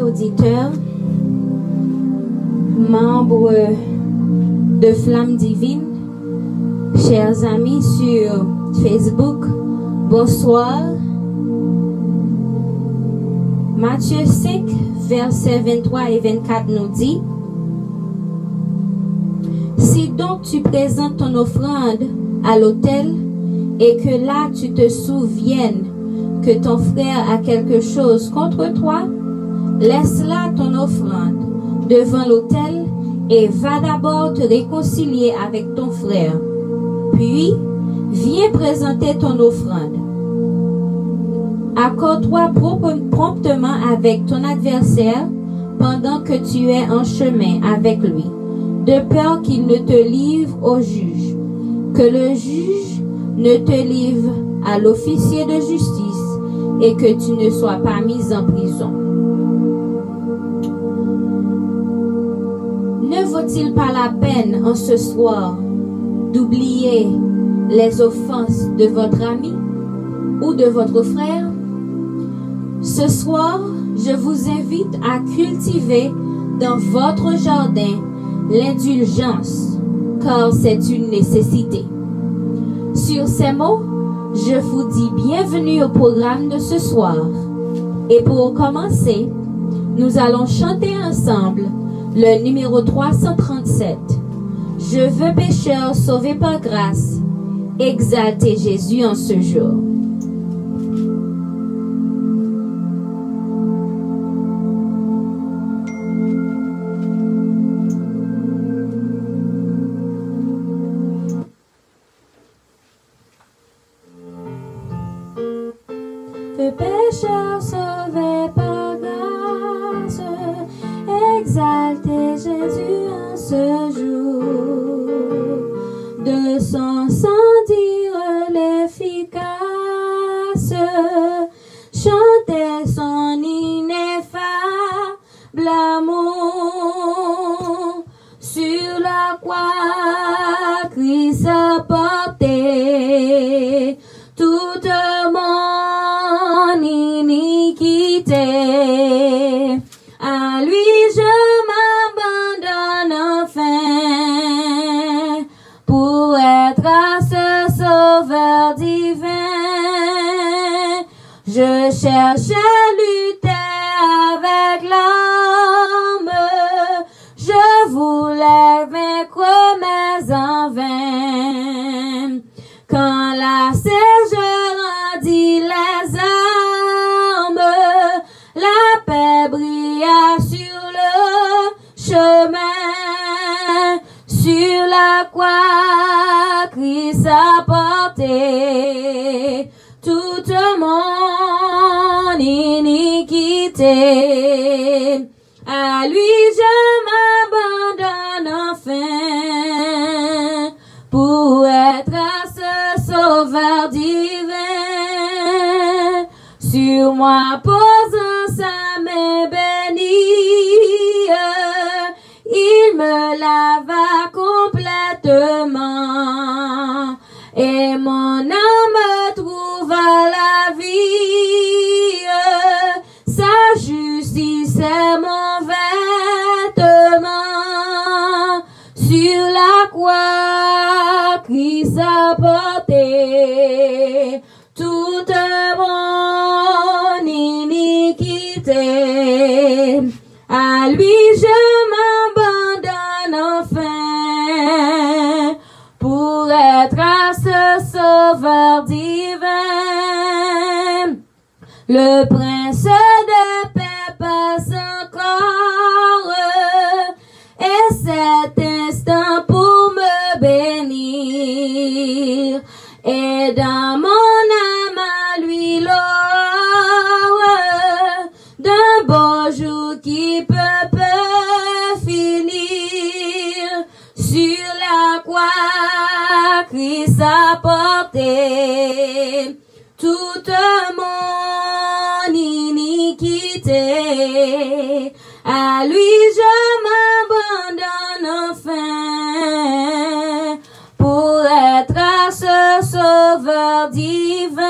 auditeurs, membres de Flamme Divine, chers amis sur Facebook, bonsoir. Matthieu 5, versets 23 et 24 nous dit: si donc tu présentes ton offrande à l'autel et que là tu te souviennes que ton frère a quelque chose contre toi, laisse là ton offrande devant l'autel et va d'abord te réconcilier avec ton frère. Puis, viens présenter ton offrande. Accorde-toi promptement avec ton adversaire pendant que tu es en chemin avec lui, de peur qu'il ne te livre au juge, que le juge ne te livre à l'officier de justice et que tu ne sois pas mis en prison. Ne vaut-il pas la peine en ce soir d'oublier les offenses de votre ami ou de votre frère? Ce soir, je vous invite à cultiver dans votre jardin l'indulgence, car c'est une nécessité. Sur ces mots, je vous dis bienvenue au programme de ce soir. Et pour commencer, nous allons chanter ensemble le numéro 337. Je veux pécheur sauvé par grâce, exalter Jésus en ce jour. Pécheur sauvé par grâce, exaltez Jésus en ce jour. De son sang dire l'efficace, chantez son ineffable amour. Sur la croix, Christ a porté toute mon iniquité. À lui je m'abandonne enfin pour être à ce sauveur divin. Je cherche à lutter avec l'homme, je voulais vaincre mes en vain. Quand la je rendis les armes, la paix brilla sur le chemin. Sur la croix, Christ a porté toute mon iniquité. À lui je m'abandonne enfin pour être à ce sauveur divin. Sur moi posant sa main bénie, il me lava complètement et mon âme trouva la vie. Sa justice est mon vêtement. Sur la croix, Christ a porté toute mon iniquité. À lui je m'abandonne enfin pour être à ce sauveur divin. Le prince de paix passe encore et cet instant pour me bénir. Et dans mon âme à lui l'aurore d'un beau jour qui peut finir. Sur la croix, Christ a porté toute mon iniquité. À lui je m'abandonne enfin pour être à ce sauveur divin.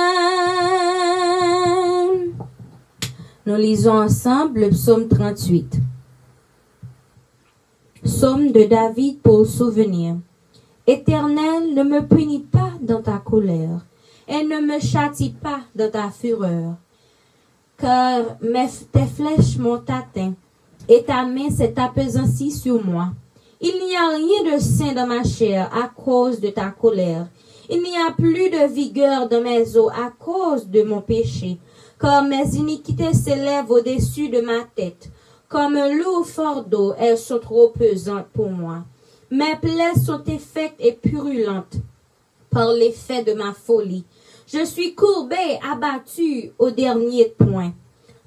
Nous lisons ensemble le psaume 38. Psaume de David pour souvenir. Éternel, ne me punis pas dans ta colère, et ne me châtie pas dans ta fureur, car tes flèches m'ont atteint, et ta main s'est apaisantie sur moi. Il n'y a rien de sain dans ma chair à cause de ta colère. Il n'y a plus de vigueur dans mes os à cause de mon péché. Comme mes iniquités s'élèvent au-dessus de ma tête, comme un lourd fardeau, elles sont trop pesantes pour moi. Mes plaies sont infectes et purulentes par l'effet de ma folie. Je suis courbé, abattu au dernier point.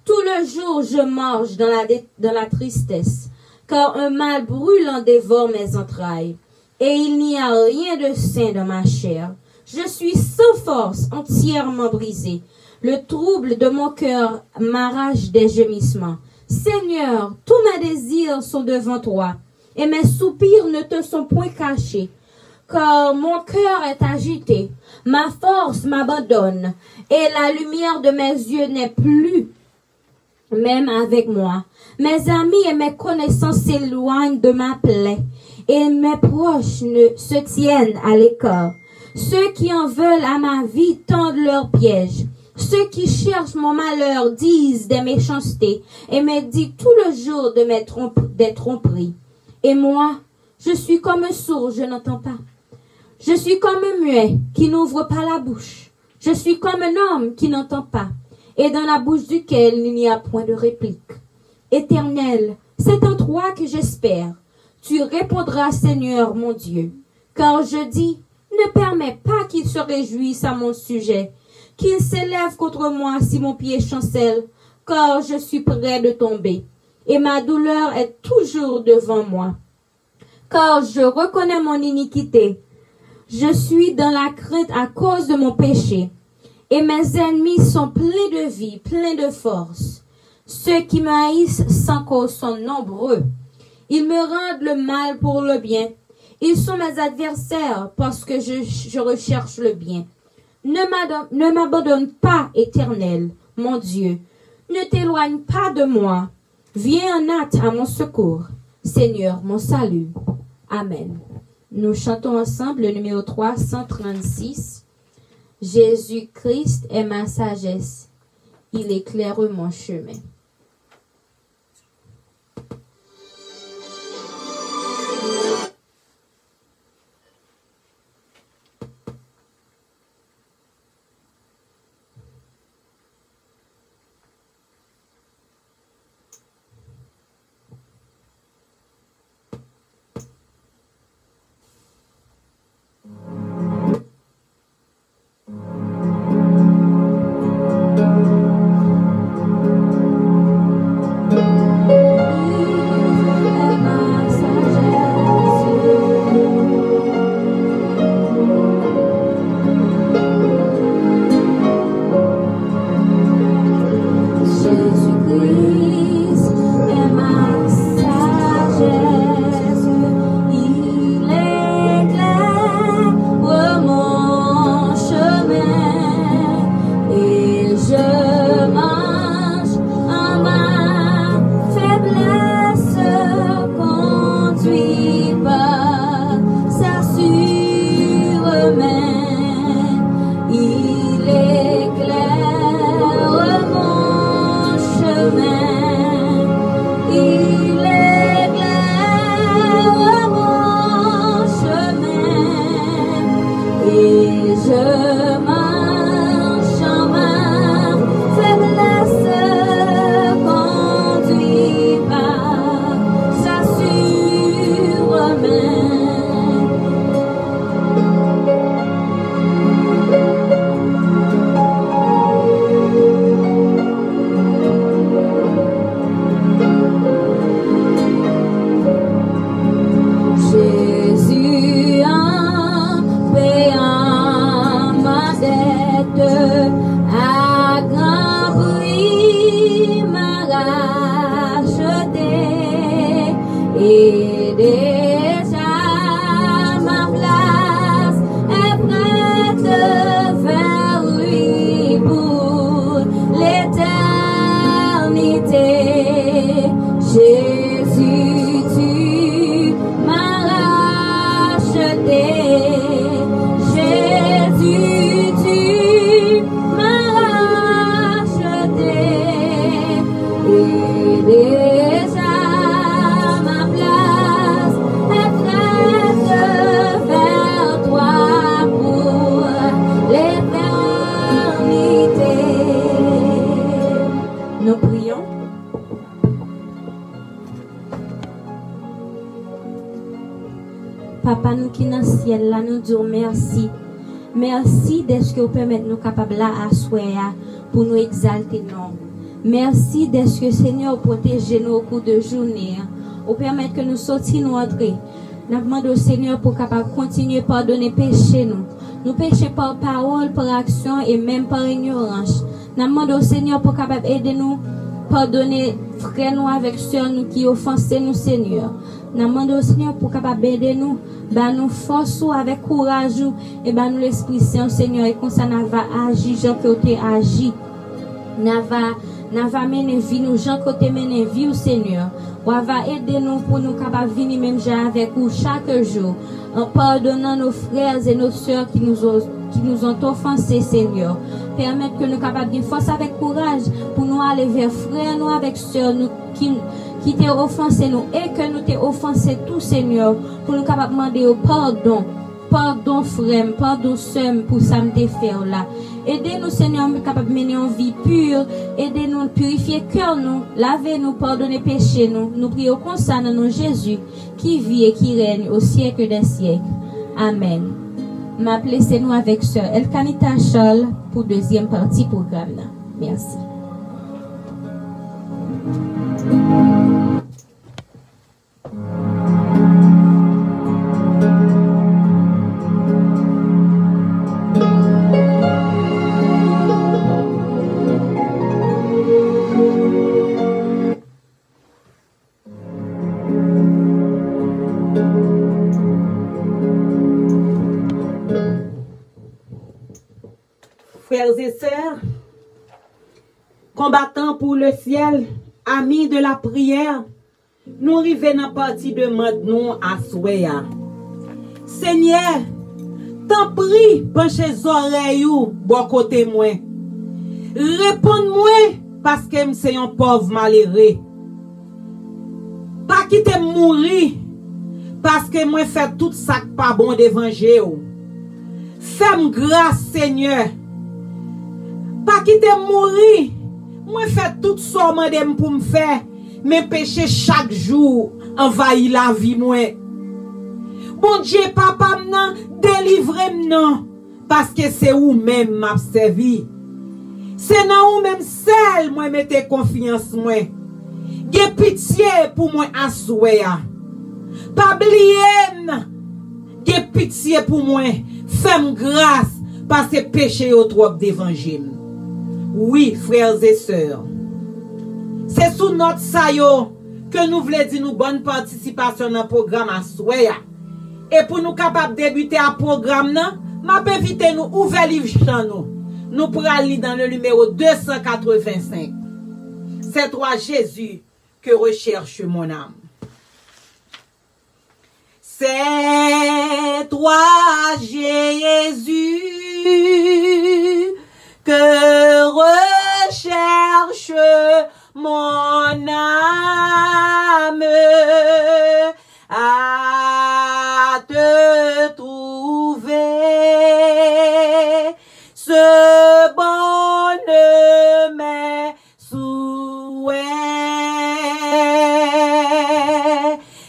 Tout le jour, je marche dans la tristesse, car un mal brûlant dévore mes entrailles, et il n'y a rien de sain dans ma chair. Je suis sans force, entièrement brisé. Le trouble de mon cœur m'arrache des gemissements. Seigneur, tous mes désirs sont devant toi, et mes soupirs ne te sont point cachés. Car mon cœur est agité, ma force m'abandonne, et la lumière de mes yeux n'est plus même avec moi. Mes amis et mes connaissances s'éloignent de ma plaie, et mes proches se tiennent à l'écart. Ceux qui en veulent à ma vie tendent leurs pièges. Ceux qui cherchent mon malheur disent des méchancetés et me disent tout le jour des tromperies. Et moi, je suis comme un sourd, je n'entends pas. Je suis comme un muet qui n'ouvre pas la bouche. Je suis comme un homme qui n'entend pas et dans la bouche duquel il n'y a point de réplique. Éternel, c'est en toi que j'espère. Tu répondras, Seigneur mon Dieu. Car je dis, ne permets pas qu'il se réjouisse à mon sujet, qu'il s'élève contre moi si mon pied chancelle, car je suis près de tomber, et ma douleur est toujours devant moi. Car je reconnais mon iniquité, je suis dans la crainte à cause de mon péché, et mes ennemis sont pleins de vie, pleins de force. Ceux qui me haïssent sans cause sont nombreux. Ils me rendent le mal pour le bien. Ils sont mes adversaires parce que je recherche le bien. Ne m'abandonne pas, Éternel, mon Dieu. Ne t'éloigne pas de moi. Viens en hâte à mon secours. Seigneur, mon salut. Amen. Nous chantons ensemble le numéro 336. Jésus-Christ est ma sagesse. Il éclaire mon chemin. Jésus, en paix, en ma Papa, nous qui dans le ciel, là, nous disons merci. Merci d'être que vous permettez nous capables là à soir pour nous exalter, non. Merci d'être que Seigneur protège nous au cours de journée. Vous permettez que nous sortions, nous entrer. Nous demandons au Seigneur pour capable continuer à pardonner péché nous. Nous péchons par parole, par action et même par ignorance. Nous demandons au Seigneur pour capable aider nous, pardonner frères nous avec sœurs nous qui offensent nous, Seigneur. Nous demandons au Seigneur pour capable aider nous, nous force avec courage et nous l'Esprit Saint, Seigneur, et comme ça nous va agir, Jean que tu agi. Nous va mener vie nous, Jean que tu mener vie, Seigneur. On va aider nous pour nous capables venir même avec vous chaque jour, en pardonnant nos frères et nos sœurs qui nous ont offensés, Seigneur. Permettre que nous capables de force avec courage pour nous aller vers frères, nous avec sœurs, nous qui t'ont offensé nous et que nous t'ai offensé tout, Seigneur, pour nous capables de demander pardon. Pardon, frère, pardon, sœur, pour ça me défaire là. Aidez-nous, Seigneur, nous capables de mener une vie pure. Aidez-nous à purifier cœur nous. Lavez-nous, pardonnez péché nous. Nous prions comme ça dans nos Jésus, qui vit et qui règne au siècle des siècles. Amen. M'appelez nous avec sœur Elkanita Charles pour deuxième partie programme. Merci. Frères et sœurs, combattants pour le ciel, amis de la prière, nous arrivons dans la partie de nous à Souéa. Seigneur, t'en prie, penchez les oreilles ou bon côté moi. Réponds-moi parce que je suis un pauvre malheureux. Pas quitter mourir parce que moi fait tout ça pas bon d'évangile. Fais-moi grâce, Seigneur. Pas quitter mourir. Moi fait tout ça pour me faire. Mes péchés chaque jour envahit la vie moi. Bon Dieu, papa m'nan, délivrez-moi parce que c'est où même m'a servi. C'est dans où même seul moi mettez confiance moi. Gè pitié pour moi assoyer. Pas oublier. Gè pitié pour moi. Fais-moi grâce parce que péché au trop d'évangile. Oui, frères et sœurs. C'est sous notre saillot que nous voulons dire nous bonne participation dans le programme à Souéa. Et pour nous capables de débuter à programme, m'a invité nous ouvrir livre chant nous. Nous pourrons lire dans le numéro 285. C'est toi Jésus que recherche mon âme. C'est toi Jésus que recherche mon âme à te trouver. Ce bonheur mes souhaits.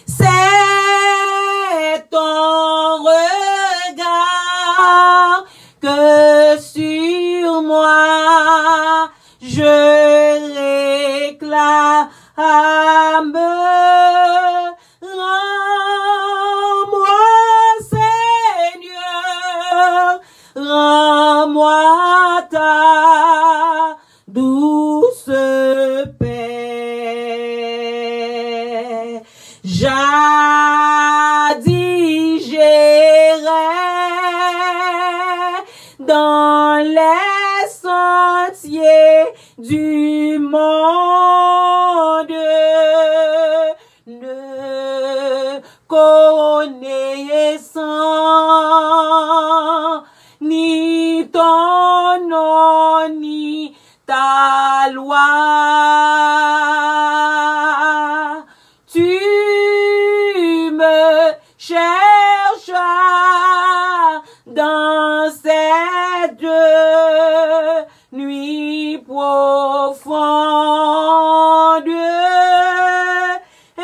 C'est ton regard que sur moi je réclame. Rends-moi, Seigneur, rends-moi ta douce paix. Jadis j'irai dans les sentiers du monde, ne connaissant ni ton nom ni ta loi. Tu me cherchas dans cette nuit profonde et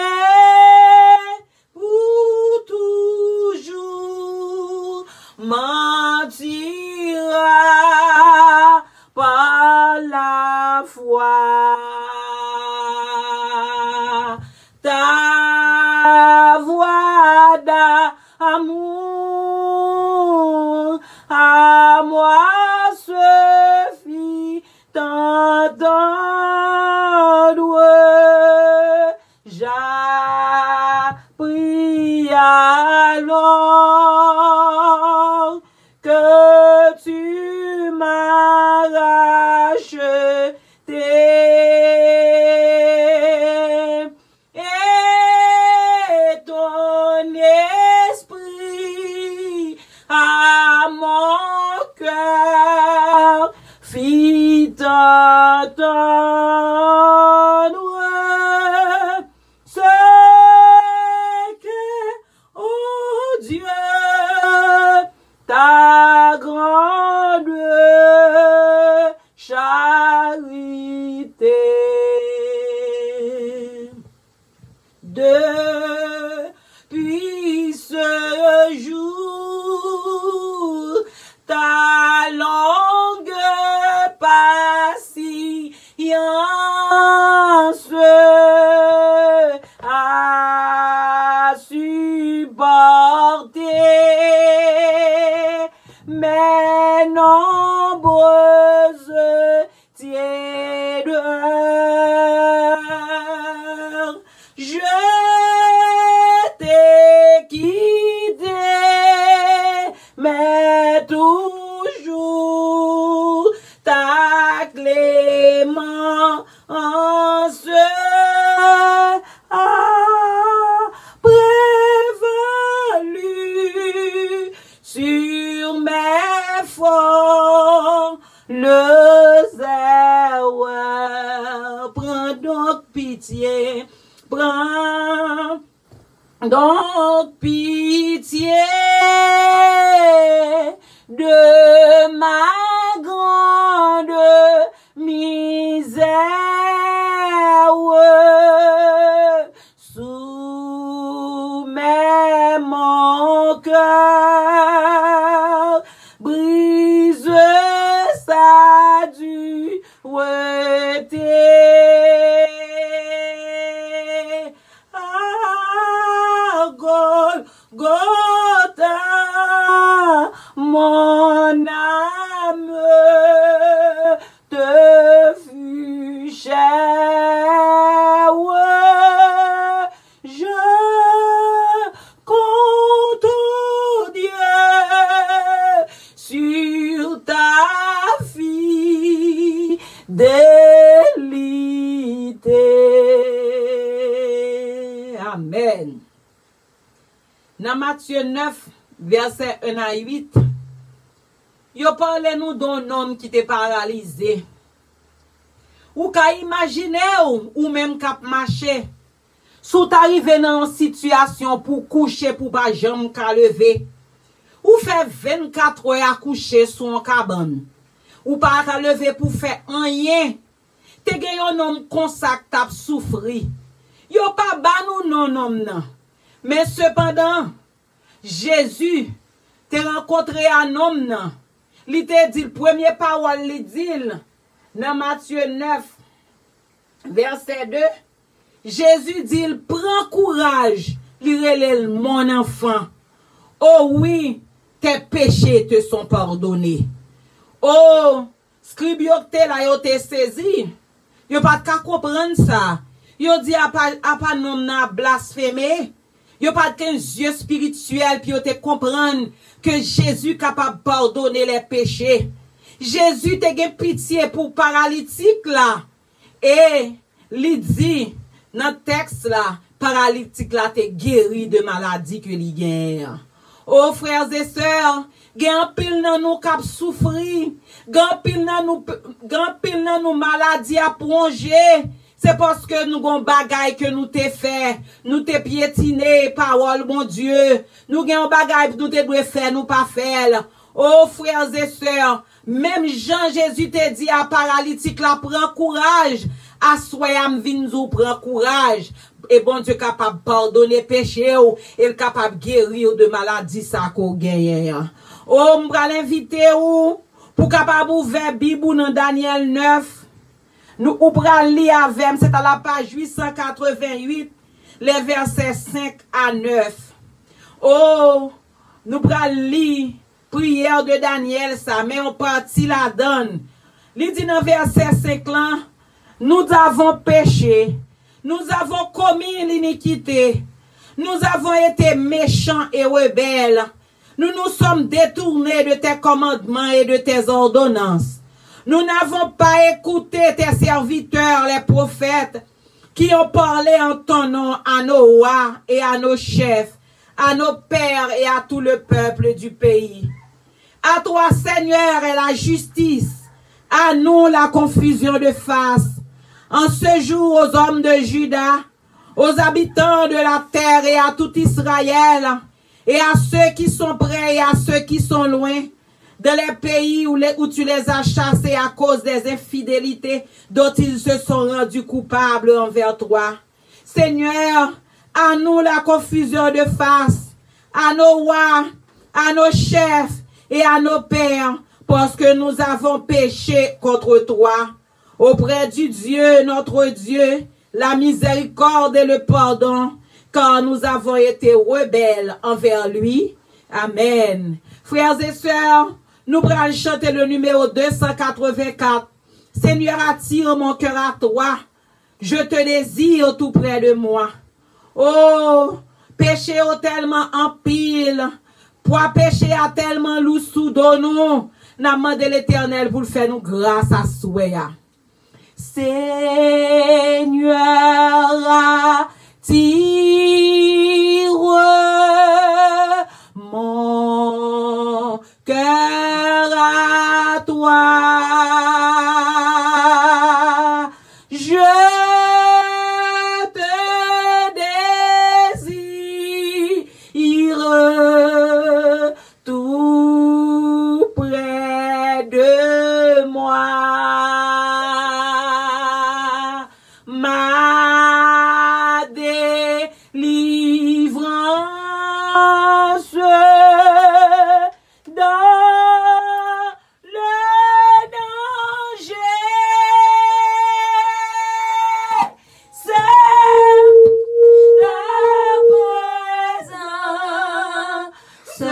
pour toujours foi, ta voix d'amour à moi suffit t'entendre. J'appris alors que tu m'as racheté et ton esprit à mon cœur fit entendre ce que, oh Dieu, ta grande charité. Depuis ce jour, ta longue patience a supporté mes nombreuses tiédeurs. Je t'ai quitté, mais toujours ta clémence a prévalu sur mes folles erreurs. Prends donc pitié, prends donc pitié de ma grande misère. Soumets mon cœur, brise sa dureté. Golgotha, mon âme te fut chère. Je compte, oh Dieu, sur ta fidélité. Amen. Dans Matthieu 9, verset 1 à 8, yo parle nous d'un homme qui était paralysé. Ou ka imagine ou même k'ap marcher. Sou t'arrive dans une situation pour coucher pour pas jambe ka lever. Ou fait 24 heures à coucher sous un cabane. Ou pas ka lever pour faire rien. Te gen yon homme comme ça t'a souffri. Yo pas ba nou non homme nan. Mais cependant, Jésus te rencontré un homme nan. Li te dit le premier parole li dit dans Matthieu 9 verset 2. Jésus dit prends courage, li relève mon enfant. Oh oui, tes péchés te sont pardonnés. Oh, scribe yo te la yo te saisi. Yo pas ka comprendre ça. Yo dit a pas nom na blasphémer. Yo pas qu'un yeux spirituel puis yo te comprendre que Jésus capable pardonner les péchés. Jésus te gen pitié pour paralytique là. Et li dit dans texte là, paralytique là te guéri de maladie que li gen. Oh frères et sœurs, gen pile nan nou k'ap souffri, gen pile nan nou maladie à plonger. C'est parce que nous gon bagay que nous te fait, nous te piétiné parole mon Dieu. Nous gen bagay nous te doit faire, nous pas faire. Oh frères et sœurs, même Jean Jésus te dit à paralytique là prends courage, assoyam vin nous prend courage. Et bon Dieu capable pardonner péché ou et capable guérir de maladie ça qu'on gagne. Oh m'bral inviter ou pour capable ouvrir Bible dans Daniel 9. Nous ouvrons lire avec, c'est à la page 888, les versets 5 à 9. Oh, nous allons lire prière de Daniel, ça, mais on partit la donne. Il dit dans verset 5 là, nous avons péché, nous avons commis l'iniquité, nous avons été méchants et rebelles, nous nous sommes détournés de tes commandements et de tes ordonnances. Nous n'avons pas écouté tes serviteurs, les prophètes, qui ont parlé en ton nom à nos rois et à nos chefs, à nos pères et à tout le peuple du pays. À toi, Seigneur, est la justice, à nous la confusion de face. En ce jour, aux hommes de Juda, aux habitants de la terre et à tout Israël, et à ceux qui sont près et à ceux qui sont loin, de les pays où tu les as chassés à cause des infidélités dont ils se sont rendus coupables envers toi. Seigneur, à nous la confusion de face, à nos rois, à nos chefs et à nos pères, parce que nous avons péché contre toi. Auprès du Dieu, notre Dieu, la miséricorde et le pardon, car nous avons été rebelles envers lui. Amen. Frères et sœurs, nous allons chanter le numéro 284. Seigneur, attire mon cœur à toi. Je te désire tout près de moi. Oh, péché a tellement en pile. Pour péché a tellement loup sous nous. N'a demandé l'Éternel pour faire nous grâce à soi. Seigneur, attire mon cœur à toi. Je te désire tout près de moi. Ma délivrance dans le danger. C'est la présence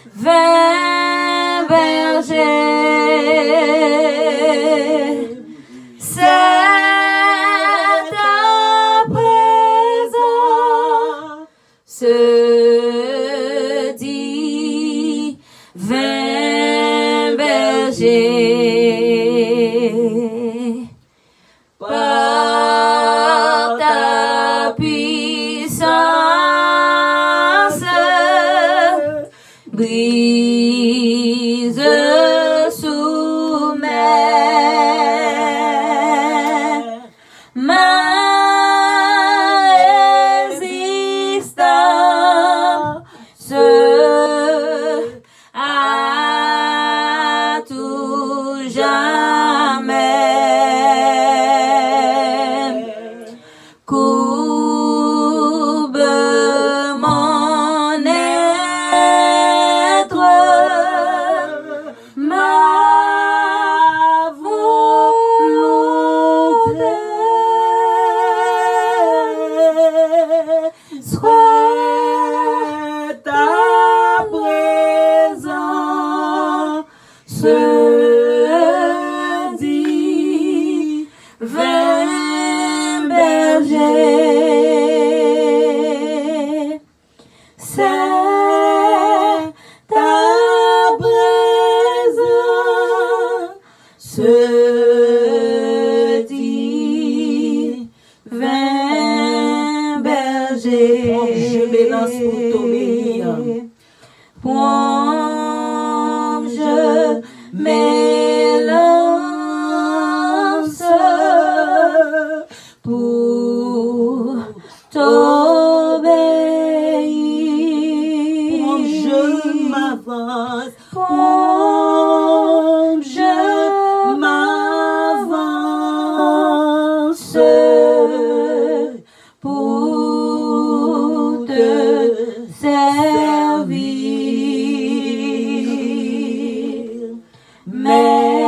divin berger. C'est ta présence divin berger. Par ta puissance, brise sous mer, ma résistance à tout jamais. Courbe mon être, ma volonté soit ta présence divin berger. C'est ta présence divin berger. Je m'élance pour t'obéir. Point je m'élance pour t'obéir. Je m'avance. Je m'avance pour te servir. Mais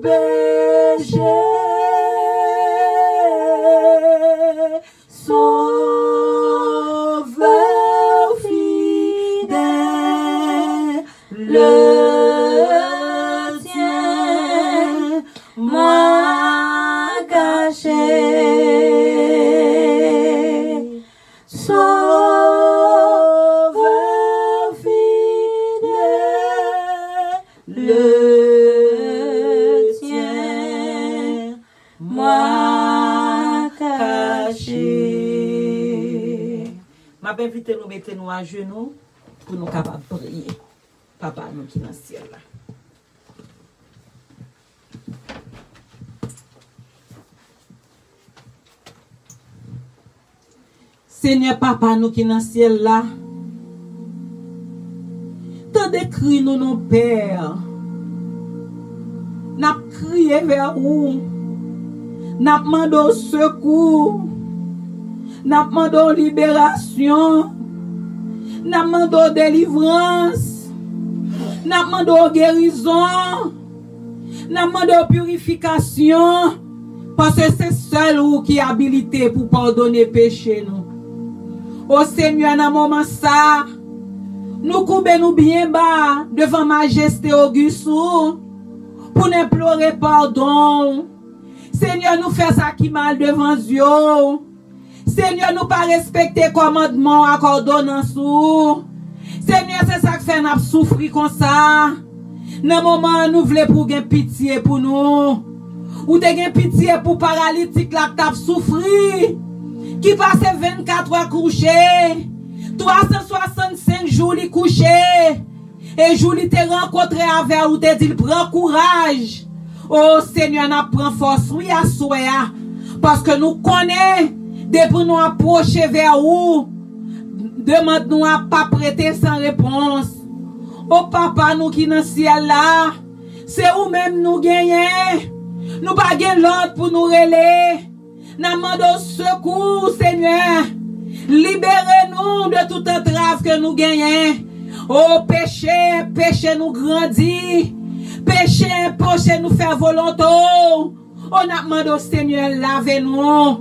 péché. Sauveur fidèle, le tien, moi caché. Sauveur fidèle, le tien, moi caché. M'a invité nous mettre nous à genoux pour nous capables de prier. Papa nous qui dans le ciel là. Seigneur papa nous qui dans le ciel là. Tant de cris nous nos pères. N'a crié vers vous. N'a demandé secours. N'a demandé libération. N'a demandé délivrance. N'a demandé guérison. N'a demandé purification. Parce que c'est seul ou qui est habilité pour pardonner péché nous. Oh Seigneur, dans moment ça, nous coupons nous bien bas devant majesté auguste pour implorer pardon. Seigneur, nous fait ça qui mal devant Dieu. Seigneur, nous pas respecter commandement à ordonnance. Seigneur, c'est ça que fait nous souffrir comme ça. Dans moment nous voulons pour gagner pitié pour nous. Ou te gagner pitié pour paralytique là qui t'a souffrir. Qui passe 24 heures couché, 365 jours li couché, et jour li te rencontré avec ou te dit prends courage. Oh Seigneur, n'a prend force, oui à soya, parce que nous connaissons, depuis nous approcher vers vous, demande nous à pas prêter sans réponse. Oh papa, nous qui dans le ciel là, c'est où même nous gagnons, nous pas gagnons l'autre pour nous relayer. Nous demandons secours, Seigneur. Libérez-nous de toute entrave que nous gagnons. Oh, péché, péché nous grandit. Péché, péché nous fait volonté. On a demandé, Seigneur, lavez-nous.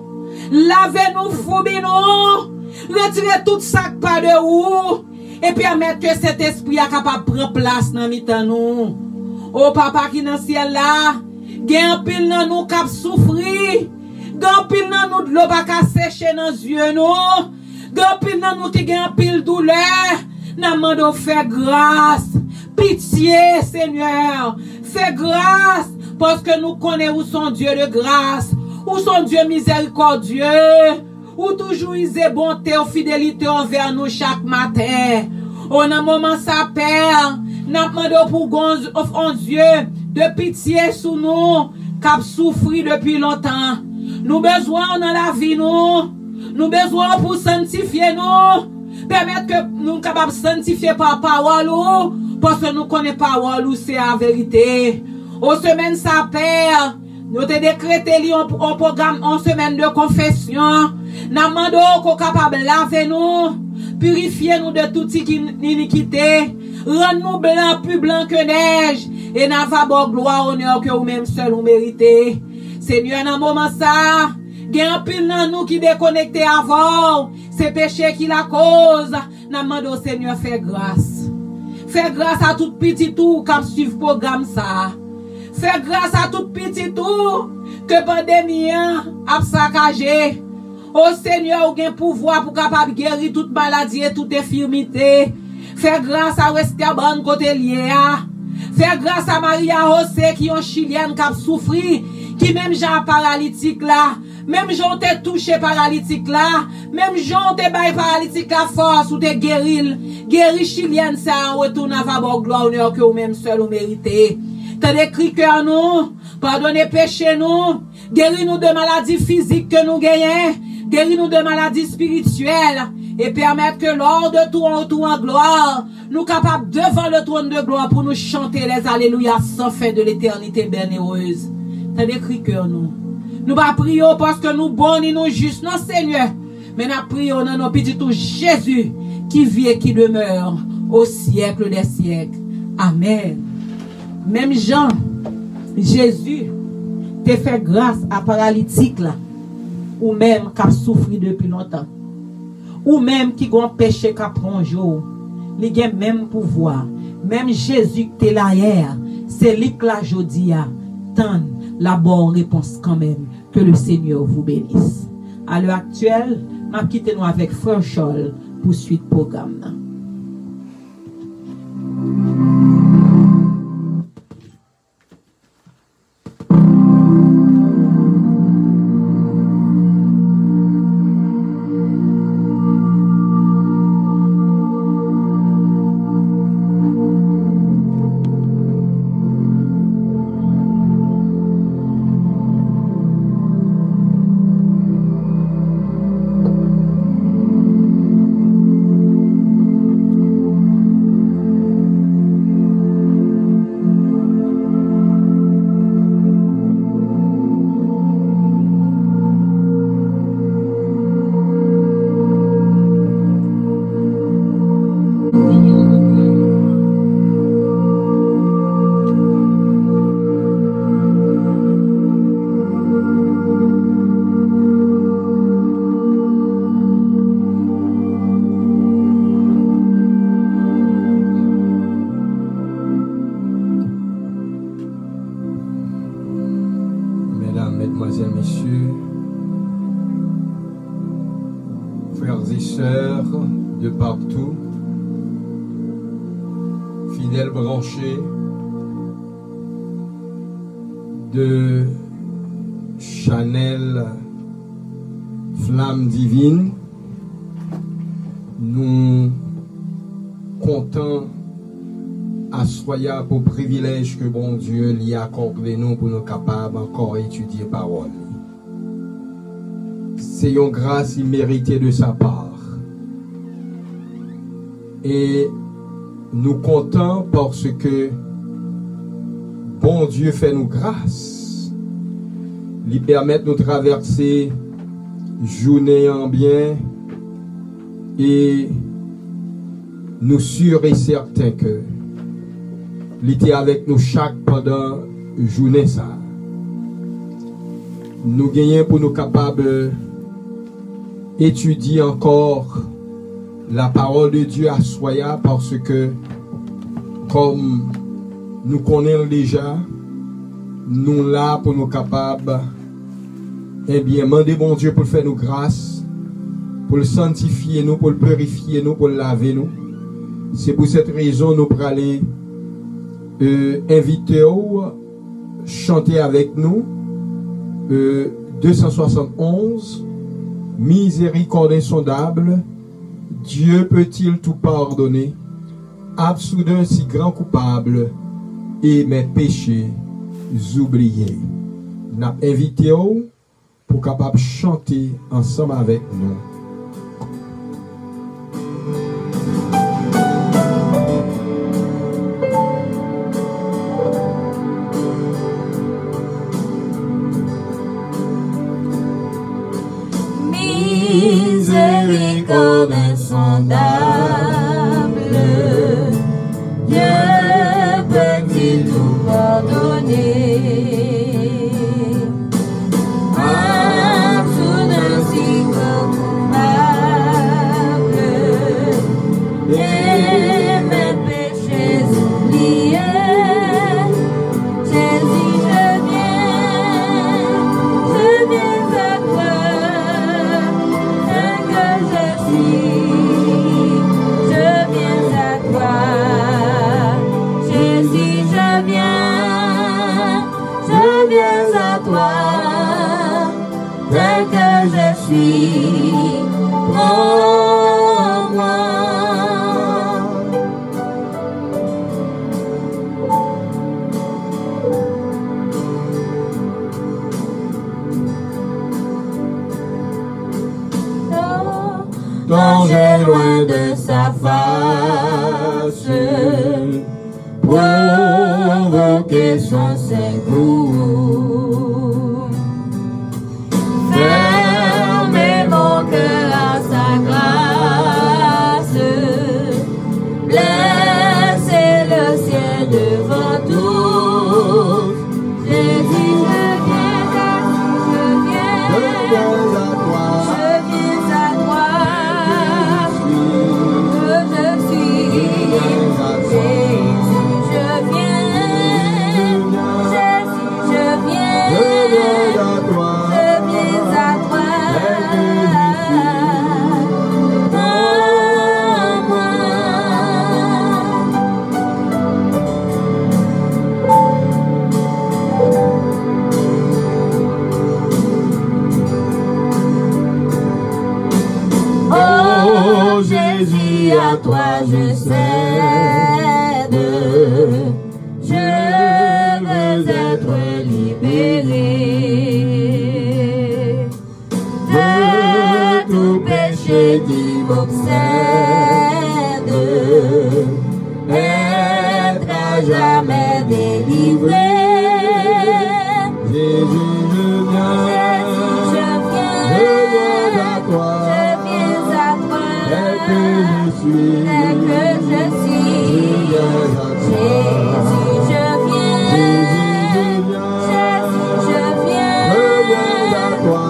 Lavez-nous, foubez-nous. Retirez tout ça pas de vous. Et permettez que cet esprit est capable de prendre place dans nous. Oh, papa qui dans le ciel là, gagne un pile dans nous qui souffrir. Gan pile nan nous de l'eau pas sécher dans les yeux nous. Gan pile nan nous qui gen pile douleur. Nan mando fais grâce. Pitié, Seigneur. Fais grâce. Parce que nous connaissons où son Dieu de grâce. Où son Dieu miséricordieux. Où toujours il est bonté ou fidélité envers nous chaque matin. On a un moment ça perd. Nan mando pour un Dieu de pitié sur nous. Cap souffri depuis longtemps. Nous besoin dans la vie nous besoin pour sanctifier nous, permettre que nous capables de sanctifier par parole parce que nous connaissons parole c'est la vérité. Aux semaines ça perd, nous te décrété un programme en semaine de confession. Nous demandons qu'on capable de laver nous, purifier nous de toute iniquité, rendre nous blancs plus blancs que neige et n'a pas gloire honneur que vous même seul vous méritez. Seigneur, dans moment ça, il y a un pile dans nous qui déconnecté avant, c'est péché qui la cause. Nous demandons au Seigneur, fais grâce. Fais grâce à tout petit tout qui suit le programme ça. Fais grâce à tout petit tout que pandémie a saccagé. Oh Seigneur, vous avez pouvoir pour capable guérir toute maladie et toute infirmité. Fais grâce à Westerband côté lié. Fais grâce à Maria José qui est une Chilienne qui a souffert. Qui même gens paralytique là, même gens t'es touché paralytique là, même gens t'es bail paralytique la force ou t'es guéri chilienne ça, retourne à votre gloire honneur que vous même seul vous méritez. T'as des cris cœur nous, pardonnez péché nous, guéris nous de maladies physiques que nous gagnons, guéris nous de maladies spirituelles, et permettre que lors de tout en retour en gloire, nous capables devant le trône de gloire pour nous chanter les alléluia sans fin de l'éternité bienheureuse. T'as des cris cœur nous. Nous pas prions parce que nous bons et nous justes, non Seigneur. Mais nous prions dans nos petits tout Jésus qui vit et qui demeure au siècle des siècles. Amen. Même Jean Jésus te fait grâce à paralytique là, ou même qui a souffert depuis longtemps, ou même qui a un péché qui a pris un jour, il a même pouvoir. Même Jésus qui est là hier, c'est lui que la jodi a tant la bonne réponse quand même. Que le Seigneur vous bénisse. À l'heure actuelle, je quitte nous avec Frère Charles pour suite programme. De partout, fidèles branchés de Chanel Flamme Divine, nous comptons assoyer pour privilège que bon Dieu l'y accorde nous pour nous capables encore étudier parole. C'est une grâce imméritée de sa part. Et nous comptons parce que bon Dieu fait nous grâce. Il permet de nous traverser journée en bien et nous sûrs et certains que il était avec nous chaque pendant journée ça. Nous gagnons pour nous capables d'étudier encore la parole de Dieu à soya parce que comme nous connaissons déjà, nous là pour nous capables, eh bien, demander bon Dieu pour faire nous grâce, pour le sanctifier nous, pour le purifier nous, pour le laver nous. C'est pour cette raison nous pour aller inviter ou chanter avec nous 271 miséricorde insondable. Dieu peut-il tout pardonner, absous d'un si grand coupable, et mes péchés oubliés. N'a invité pour capable chanter ensemble avec nous. Miséricorde insondable, Dieu peut-il tout pardonner? Absous d'un si grand coupable, et mes péchés oubliés, Jésus, je viens à toi. Je viens à toi, Jésus, je viens à toi, tel que je suis, prends-moi. Danger loin de sa face, provoquer son secours. Fermez mon cœur à sa grâce, blessez le ciel devant tous. à toi je cède. Je veux être libéré de tout péché qui m'obsède. Être à jamais délivré. Jésus, je viens à toi, tel que je suis, Jésus, je viens à toi,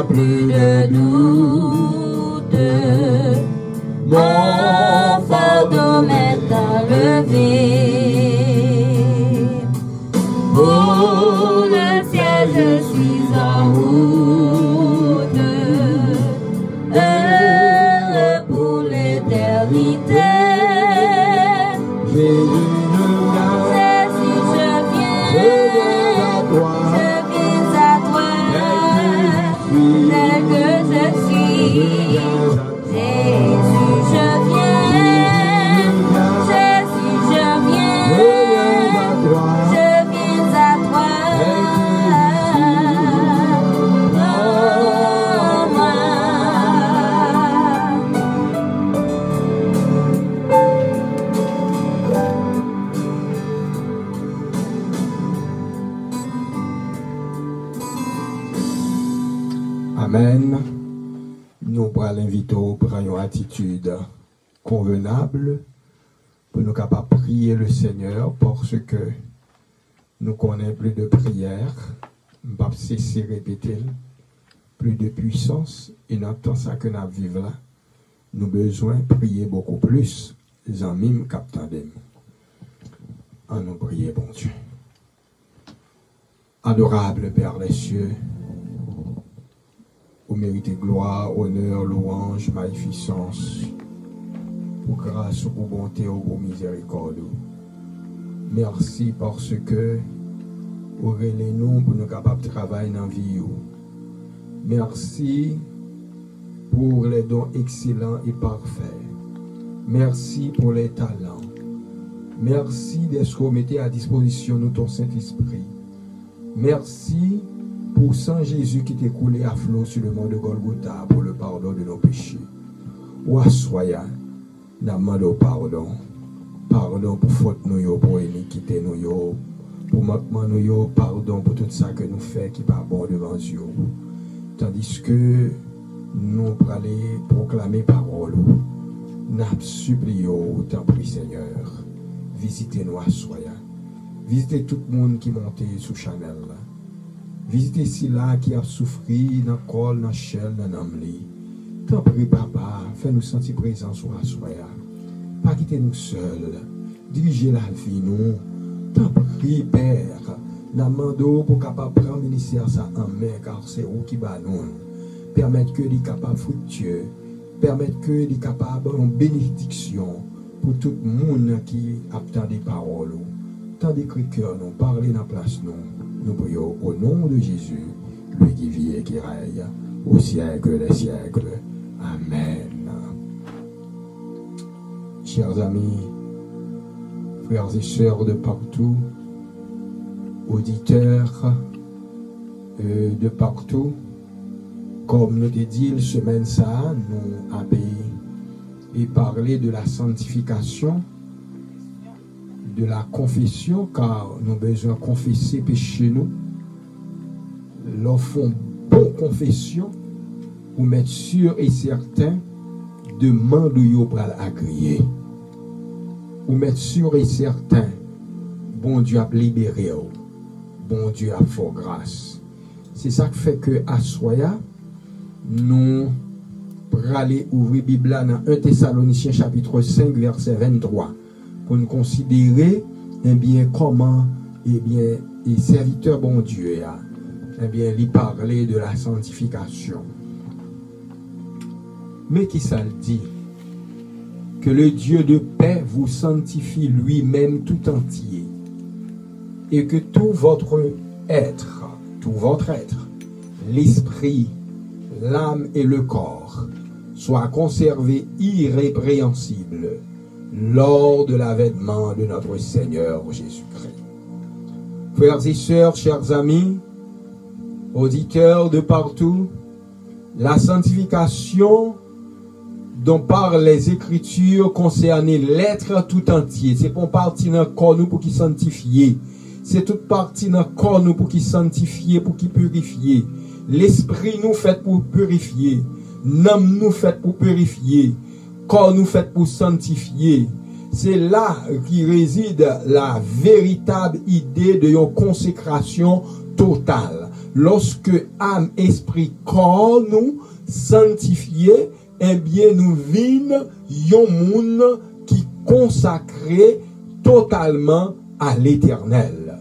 plus de doute, mon fardeau m'est enlevé. Pour le ciel je suis en route, heureux pour l'éternité. Jésus, je viens à toi, tel que je suis. Jésus, je viens. Jésus, je viens. Je viens à toi. Prends-moi. Amen. Nous pourrons l'inviter à prendre une attitude convenable pour nous capables de prier le Seigneur parce que nous connaissons plus de prières, nous ne pouvons pas cesser de répéter, plus de puissance et dans tout ça que nous vivons là, nous avons besoin de prier beaucoup plus. Les amis capteurs de nous. En nous prier, bon Dieu. Adorable Père des cieux, vous méritez gloire, honneur, louange, magnificence, pour grâce, pour bonté, pour miséricorde. Merci parce que vous relèvez nous pour nous capables de travailler dans la vie. Merci pour les dons excellents et parfaits. Merci pour les talents. Merci de ce que vous mettez à disposition de ton Saint-Esprit. Merci pour sang Jésus qui t'est coulé à flot sur le mont de Golgotha pour le pardon de nos péchés. Ou assoya, n'a demandé pardon. Pardon pour faute nous, pour iniquité nous, pour manquement nous, pardon pour tout ça que nous faisons qui n'est pas bon devant Dieu. Tandis que nous allons proclamer parole. Nous supplions, tant prie Seigneur, visitez-nous à Soya. Visitez tout le monde qui monte sous Chanel. Visitez ceux-là qui a souffert dans le col, dans le chel, dans l'âme. Tant prie Papa, fais-nous sentir présents sur la Soya. Pas quitter nous seuls. Dirigez la vie, nous. Tant prie Père, la mando pour capable prendre le ministère ça en main, car c'est vous qui va nous. Permettre que les capables fructueux. Permettre que les capables en bénédiction pour tout le monde qui attend des paroles. Tant d'écrits cœurs nous parler dans la place nous prions au nom de Jésus, lui qui vit et qui règne au siècle des siècles. Amen. Chers amis, frères et sœurs de partout, auditeurs de partout, comme nous te dit, semaine ça, nous avons parlé de la sanctification, de la confession, car nous avons besoin de confesser péché nous. Lorsqu'on bonne confession, ou mettre sûr et certain de mandouillot pour l'agréer. Ou mettre sûr et certain, bon Dieu a libéré, bon Dieu a fait grâce. C'est ça qui fait que à Soya, nous pour aller ouvrir la Bible dans 1 Thessaloniciens chapitre 5 verset 23 pour nous considérer comment et serviteur bon Dieu eh bien, il parlait de la sanctification. Mais qui ça le dit? Que le Dieu de paix vous sanctifie lui-même tout entier, et que tout votre être, l'esprit, l'âme et le corps, soient conservés irrépréhensibles lors de l'avènement de notre Seigneur Jésus-Christ. Frères et sœurs, chers amis, auditeurs de partout, la sanctification dont parlent les Écritures concerne l'être tout entier. C'est pour partie dans le corps nous pour qui sanctifier. C'est toute partie dans le corps nous pour qui sanctifier, pour qui purifier. L'esprit nous fait pour purifier. L'âme nous fait pour purifier. Corps nous fait pour sanctifier. C'est là qui réside la véritable idée de une consécration totale. Lorsque âme, esprit, corps nous sanctifiés, eh bien nous vîmes yon monde qui consacré totalement à l'Éternel.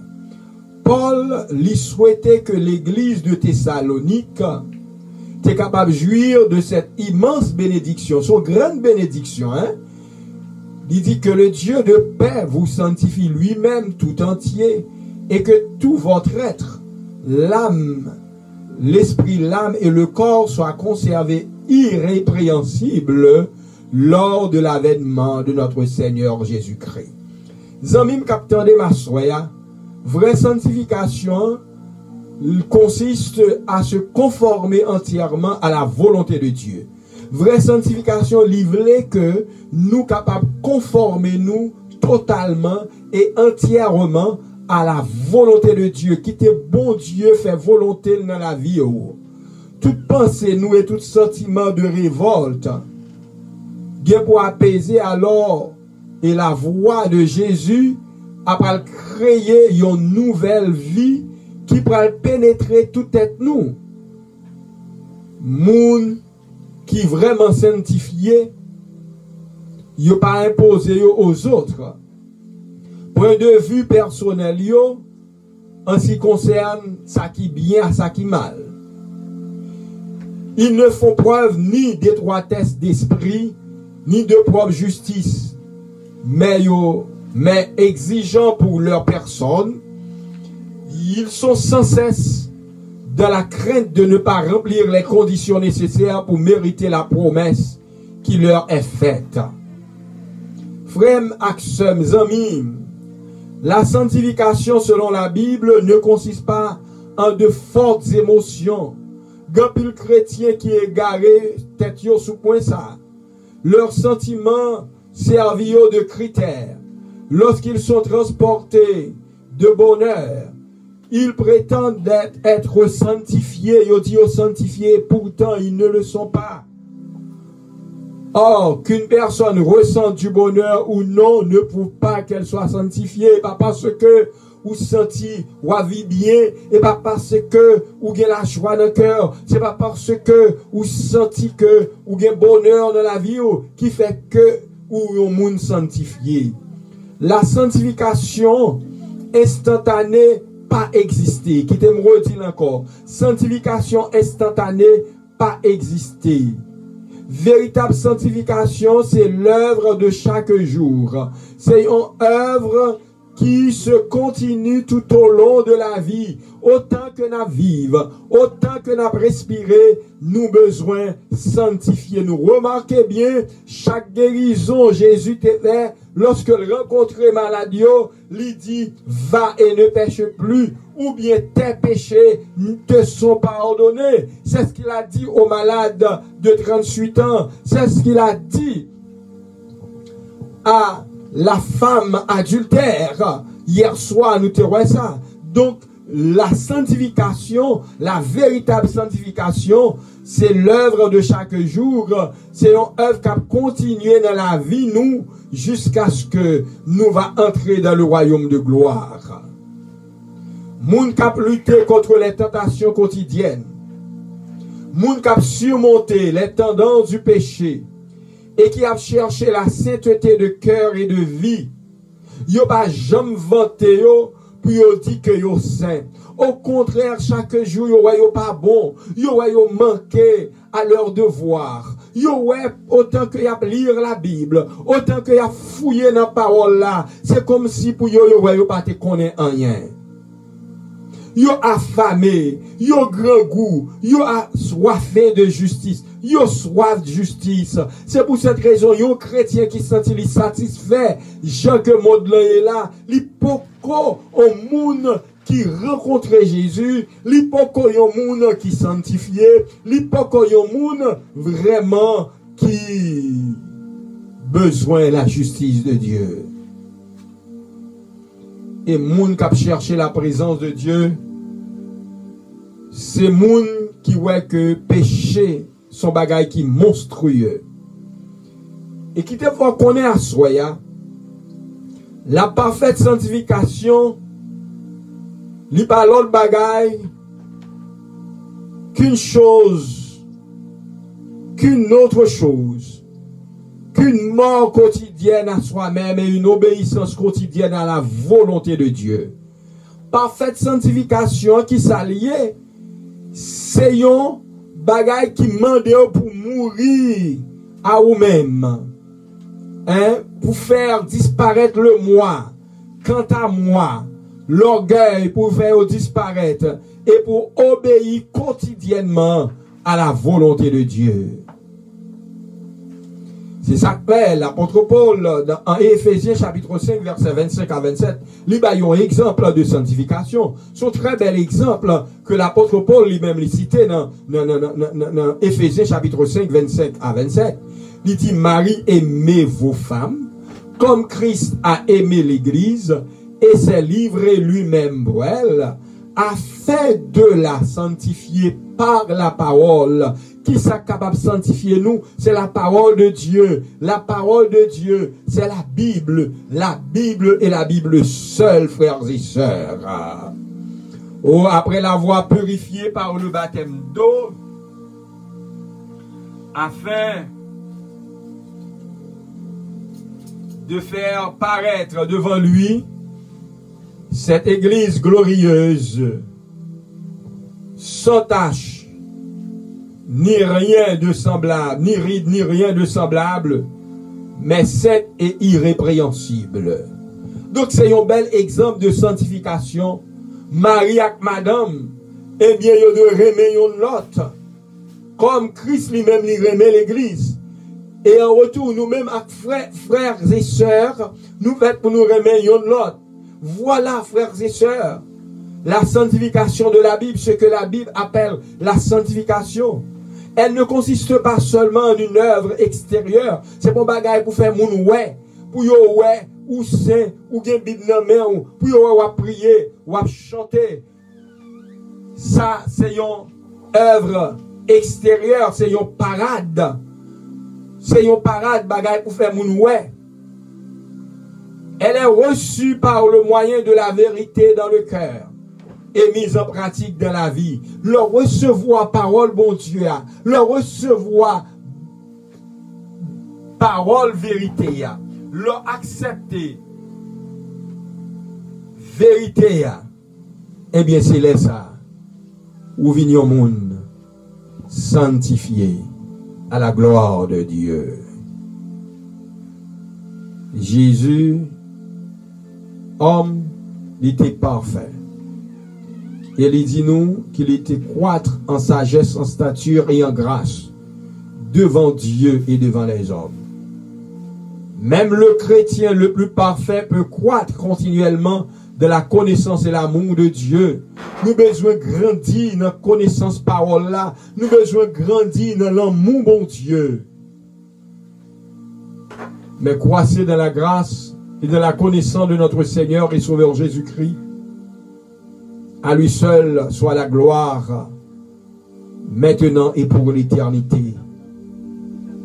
Paul lui souhaitait que l'église de Thessalonique était capable de jouir de cette immense bénédiction, son grande bénédiction. Il dit que le Dieu de paix vous sanctifie lui-même tout entier et que tout votre être, l'âme, l'esprit, l'âme et le corps soient conservés irrépréhensibles lors de l'avènement de notre Seigneur Jésus-Christ. Zamim capteur de ma soya, vraie sanctification consiste à se conformer entièrement à la volonté de Dieu. Vraie sanctification livrée que nous capables de conformer nous totalement et entièrement à la volonté de Dieu. Quitter bon Dieu fait volonté dans la vie. Toute pensée nous et tout sentiment de révolte bien pour apaiser alors et la voix de Jésus après créer une nouvelle vie qui pourra pénétrer toute tête nous. Moun qui vraiment sanctifié, yo pas imposé aux autres. Point de vue personnel yo, en ce qui concerne ça qui bien, ça qui mal. Ils ne font preuve ni d'étroitesse d'esprit, ni de propre justice, mais exigeants pour leur personne. Ils sont sans cesse dans la crainte de ne pas remplir les conditions nécessaires pour mériter la promesse qui leur est faite. Frères et amis, la sanctification selon la Bible ne consiste pas en de fortes émotions. Gapil chrétien qui est garé tête yo sous point ça. Leurs sentiments servent de critères. Lorsqu'ils sont transportés de bonheur, ils prétendent être sanctifiés, ils disent sanctifiés, pourtant ils ne le sont pas. Or, qu'une personne ressente du bonheur ou non ne prouve pas qu'elle soit sanctifiée, pas parce que ou senti ou vit bien, et pas parce que ou gain la joie dans le cœur, c'est pas parce que ou senti que ou gain bonheur dans la vie qui fait que ou un monde sanctifié. La sanctification instantanée pas exister. Qui t'aime redire encore. Sanctification instantanée pas exister. Véritable sanctification, c'est l'œuvre de chaque jour. C'est une œuvre qui se continue tout au long de la vie. Autant que nous vivons, autant que nous respirons, nous besoin sanctifier. Nous remarquez bien, chaque guérison, Jésus te fait, lorsque il rencontrait Maladio, il dit, va et ne pêche plus, ou bien tes péchés te sont pardonnés. C'est ce qu'il a dit au malade de 38 ans. C'est ce qu'il a dit à la femme adultère. Hier soir, nous te voyons ça. Donc, la sanctification, la véritable sanctification, c'est l'œuvre de chaque jour. C'est une œuvre qui a continué dans la vie, nous, jusqu'à ce que nous va entrer dans le royaume de gloire. Moun qui a lutté contre les tentations quotidiennes. Moun qui a surmonté les tendances du péché. Et qui a cherché la sainteté de cœur et de vie. Yo pas jamais vanté yo pour yo dire que yo saint. Au contraire, chaque jour, yo pas bon. Yo manqué à leur devoir. Yo autant que y a lire la Bible, autant que y a fouiller dans la parole là, c'est comme si pour yo pas te connaît rien. Yo affamé, yo grand goût, yo soifé de justice, yo soif de justice. C'est pour cette raison, yo chrétien qui senti satisfait, Jean que monde là est là, li poko au monde qui rencontrait Jésus, li poko yon monde qui sanctifié, li poko yon monde vraiment qui besoin de la justice de Dieu. Et monde qui a cherché la présence de Dieu, c'est monde qui voit que péché son bagage qui monstrueux. Et qui te faut connaître à soi, la parfaite sanctification, li pas l'autre bagaille qu'une chose, qu'une autre chose, qu'une mort quotidienne à soi-même et une obéissance quotidienne à la volonté de Dieu. Parfaite sanctification qui s'allie, c'est un bagay qui mande pour mourir à vous-même. Hein? Pour faire disparaître le moi. Quant à moi, l'orgueil pour faire disparaître et pour obéir quotidiennement à la volonté de Dieu. C'est ça que fait l'apôtre Paul en Éphésiens chapitre 5 verset 25 à 27. Il y a un exemple de sanctification. C'est un très bel exemple que l'apôtre Paul lui-même cité dans Éphésiens chapitre 5 25 à 27. Il dit, Marie, aimez vos femmes comme Christ a aimé l'Église et s'est livré lui-même pour elle, afin de la sanctifier par la parole. Qui s'est capable de sanctifier nous? C'est la parole de Dieu. La parole de Dieu, c'est la Bible. La Bible est la Bible seule, frères et sœurs. Oh, après l'avoir purifié par le baptême d'eau, afin de faire paraître devant lui cette église glorieuse, sans tache, ni rien de semblable, ni ride, ni rien de semblable, mais sainte et irrépréhensible. Donc c'est un bel exemple de sanctification. Marie et madame, eh bien, il de remet l'autre. Comme Christ lui-même lui remet l'église. Et en retour, nous-mêmes, frères et sœurs, nous faisons pour nous remettre l'autre. Voilà, frères et sœurs, la sanctification de la Bible, ce que la Bible appelle la sanctification. Elle ne consiste pas seulement en une œuvre extérieure. C'est pour bagaille pour faire mon ouais, pour yo ouais, ou saint, ou gen Bible dans main, pour yo ou prier, ou chanter. Ça, c'est une œuvre extérieure, c'est une parade. C'est une parade bagaille pour faire mon ouais. Elle est reçue par le moyen de la vérité dans le cœur et mise en pratique dans la vie. Le recevoir parole bon Dieu, le recevoir parole vérité, le accepter vérité, eh bien c'est là ça où vient au monde sanctifié à la gloire de Dieu. Jésus, homme, il était parfait. Et il dit nous qu'il était croître en sagesse, en stature et en grâce devant Dieu et devant les hommes. Même le chrétien le plus parfait peut croître continuellement de la connaissance et l'amour de Dieu. Nous avons besoin de grandir dans la connaissance parole là. Nous avons besoin de grandir dans l'amour bon Dieu. Mais croissez dans la grâce et dans la connaissance de notre Seigneur et Sauveur Jésus-Christ. À lui seul soit la gloire, maintenant et pour l'éternité.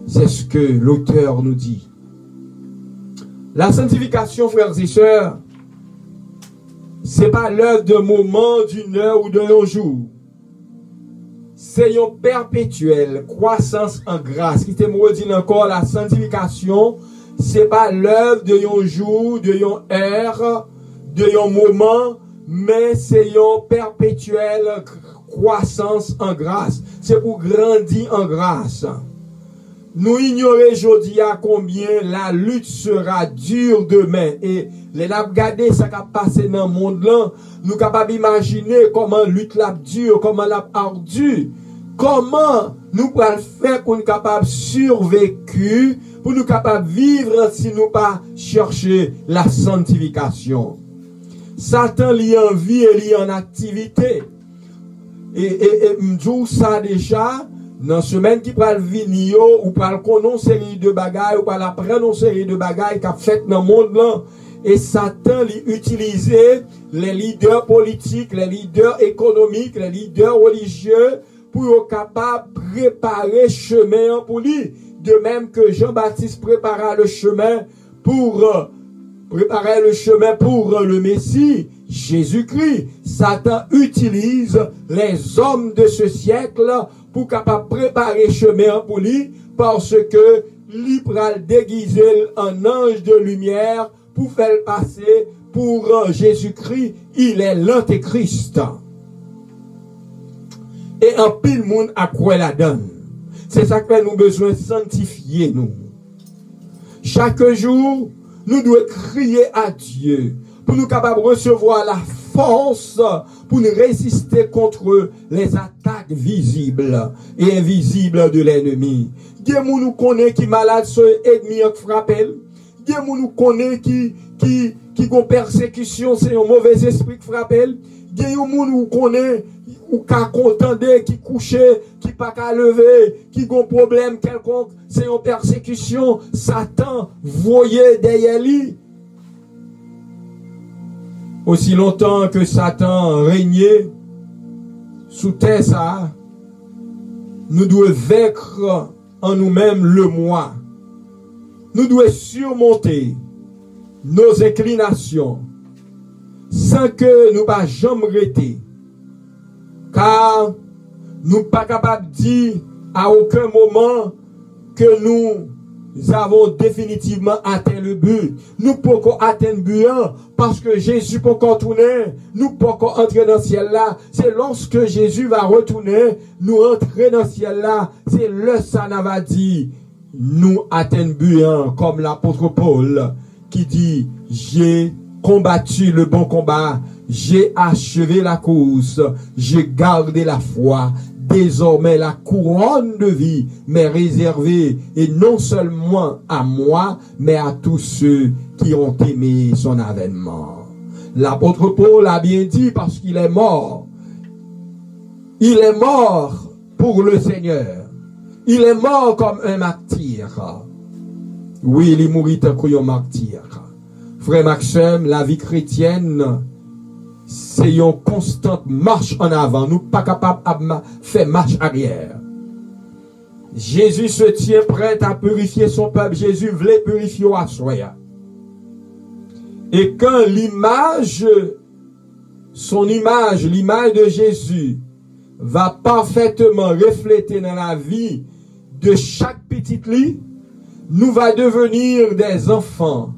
C'est ce que l'auteur nous dit. La sanctification, frères et sœurs, c'est pas l'œuvre d'un moment, d'une heure ou d'un jour. C'est une perpétuelle croissance en grâce. Qui te me dit encore, la sanctification, c'est pas l'œuvre de un jour, de une heure, de un moment, mais c'est une perpétuelle croissance en grâce. C'est pour grandir en grâce. Nous ignorons aujourd'hui à combien la lutte sera dure demain. Et les n'a regardé ça qui a passé dans le monde là, nous capables d'imaginer comment lutte la dure, comment la ardue, comment nous pouvons faire pour nous capables de survivre, pour nous capables de vivre si nous pas chercher la sanctification. Satan lie en vie et lie en activité. Et m'dou ça déjà, dans la semaine qui pral venir, ou pral connaître une série de bagailles, ou pral apprendre une série de bagailles qu'a fait dans le monde là. Et Satan utilise les leaders politiques, les leaders économiques, les leaders religieux pour être capable de préparer le chemin pour lui. De même que Jean-Baptiste prépara le chemin pour le Messie, Jésus-Christ. Satan utilise les hommes de ce siècle pour capable préparer le chemin pour lui, parce que lui pral déguiser en ange de lumière pour faire passer pour Jésus-Christ. Il est l'antéchrist. Et un pile monde à quoi la donne. C'est ça que nous besoin de sanctifier nous. Chaque jour, nous devons crier à Dieu pour nous capables de recevoir la force pour nous résister contre les attaques visibles et invisibles de l'ennemi. Dieu nous connaît qui malade sur ennemi qui frappe. Dieu nous connaît qui ont persécution, c'est un mauvais esprit qui frappe. Dieu nous connaît ou qui contendait, qui couchait, qui pas qu'à lever, qui ont problème quelconque, c'est une persécution. Satan voyait derrière lui. Aussi longtemps que Satan régnait sous terre, ça, nous devons vaincre en nous-mêmes le moi. Nous devons surmonter nos inclinations sans que nous pas jamais arrêter. Car nous ne sommes pas capables de dire à aucun moment que nous avons définitivement atteint le but. Nous ne pouvons pas atteindre le but parce que Jésus peut encore tourner. Nous ne pouvons pas entrer dans le ciel là. C'est lorsque Jésus va retourner, nous entrer dans le ciel là. C'est le Sana va dire, nous atteignons le but comme l'apôtre Paul qui dit, j'ai combattu le bon combat. J'ai achevé la course, j'ai gardé la foi. Désormais, la couronne de vie m'est réservée, et non seulement à moi, mais à tous ceux qui ont aimé son avènement. L'apôtre Paul a bien dit parce qu'il est mort. Il est mort pour le Seigneur. Il est mort comme un martyr. Oui, il est mort comme un martyr. Frère Maxime, la vie chrétienne, c'est une constante marche en avant. Nous ne sommes pas capables de faire marche arrière. Jésus se tient prêt à purifier son peuple. Jésus voulait purifier à soi. Et quand l'image de Jésus va parfaitement refléter dans la vie de chaque petite lit, nous va devenir des enfants,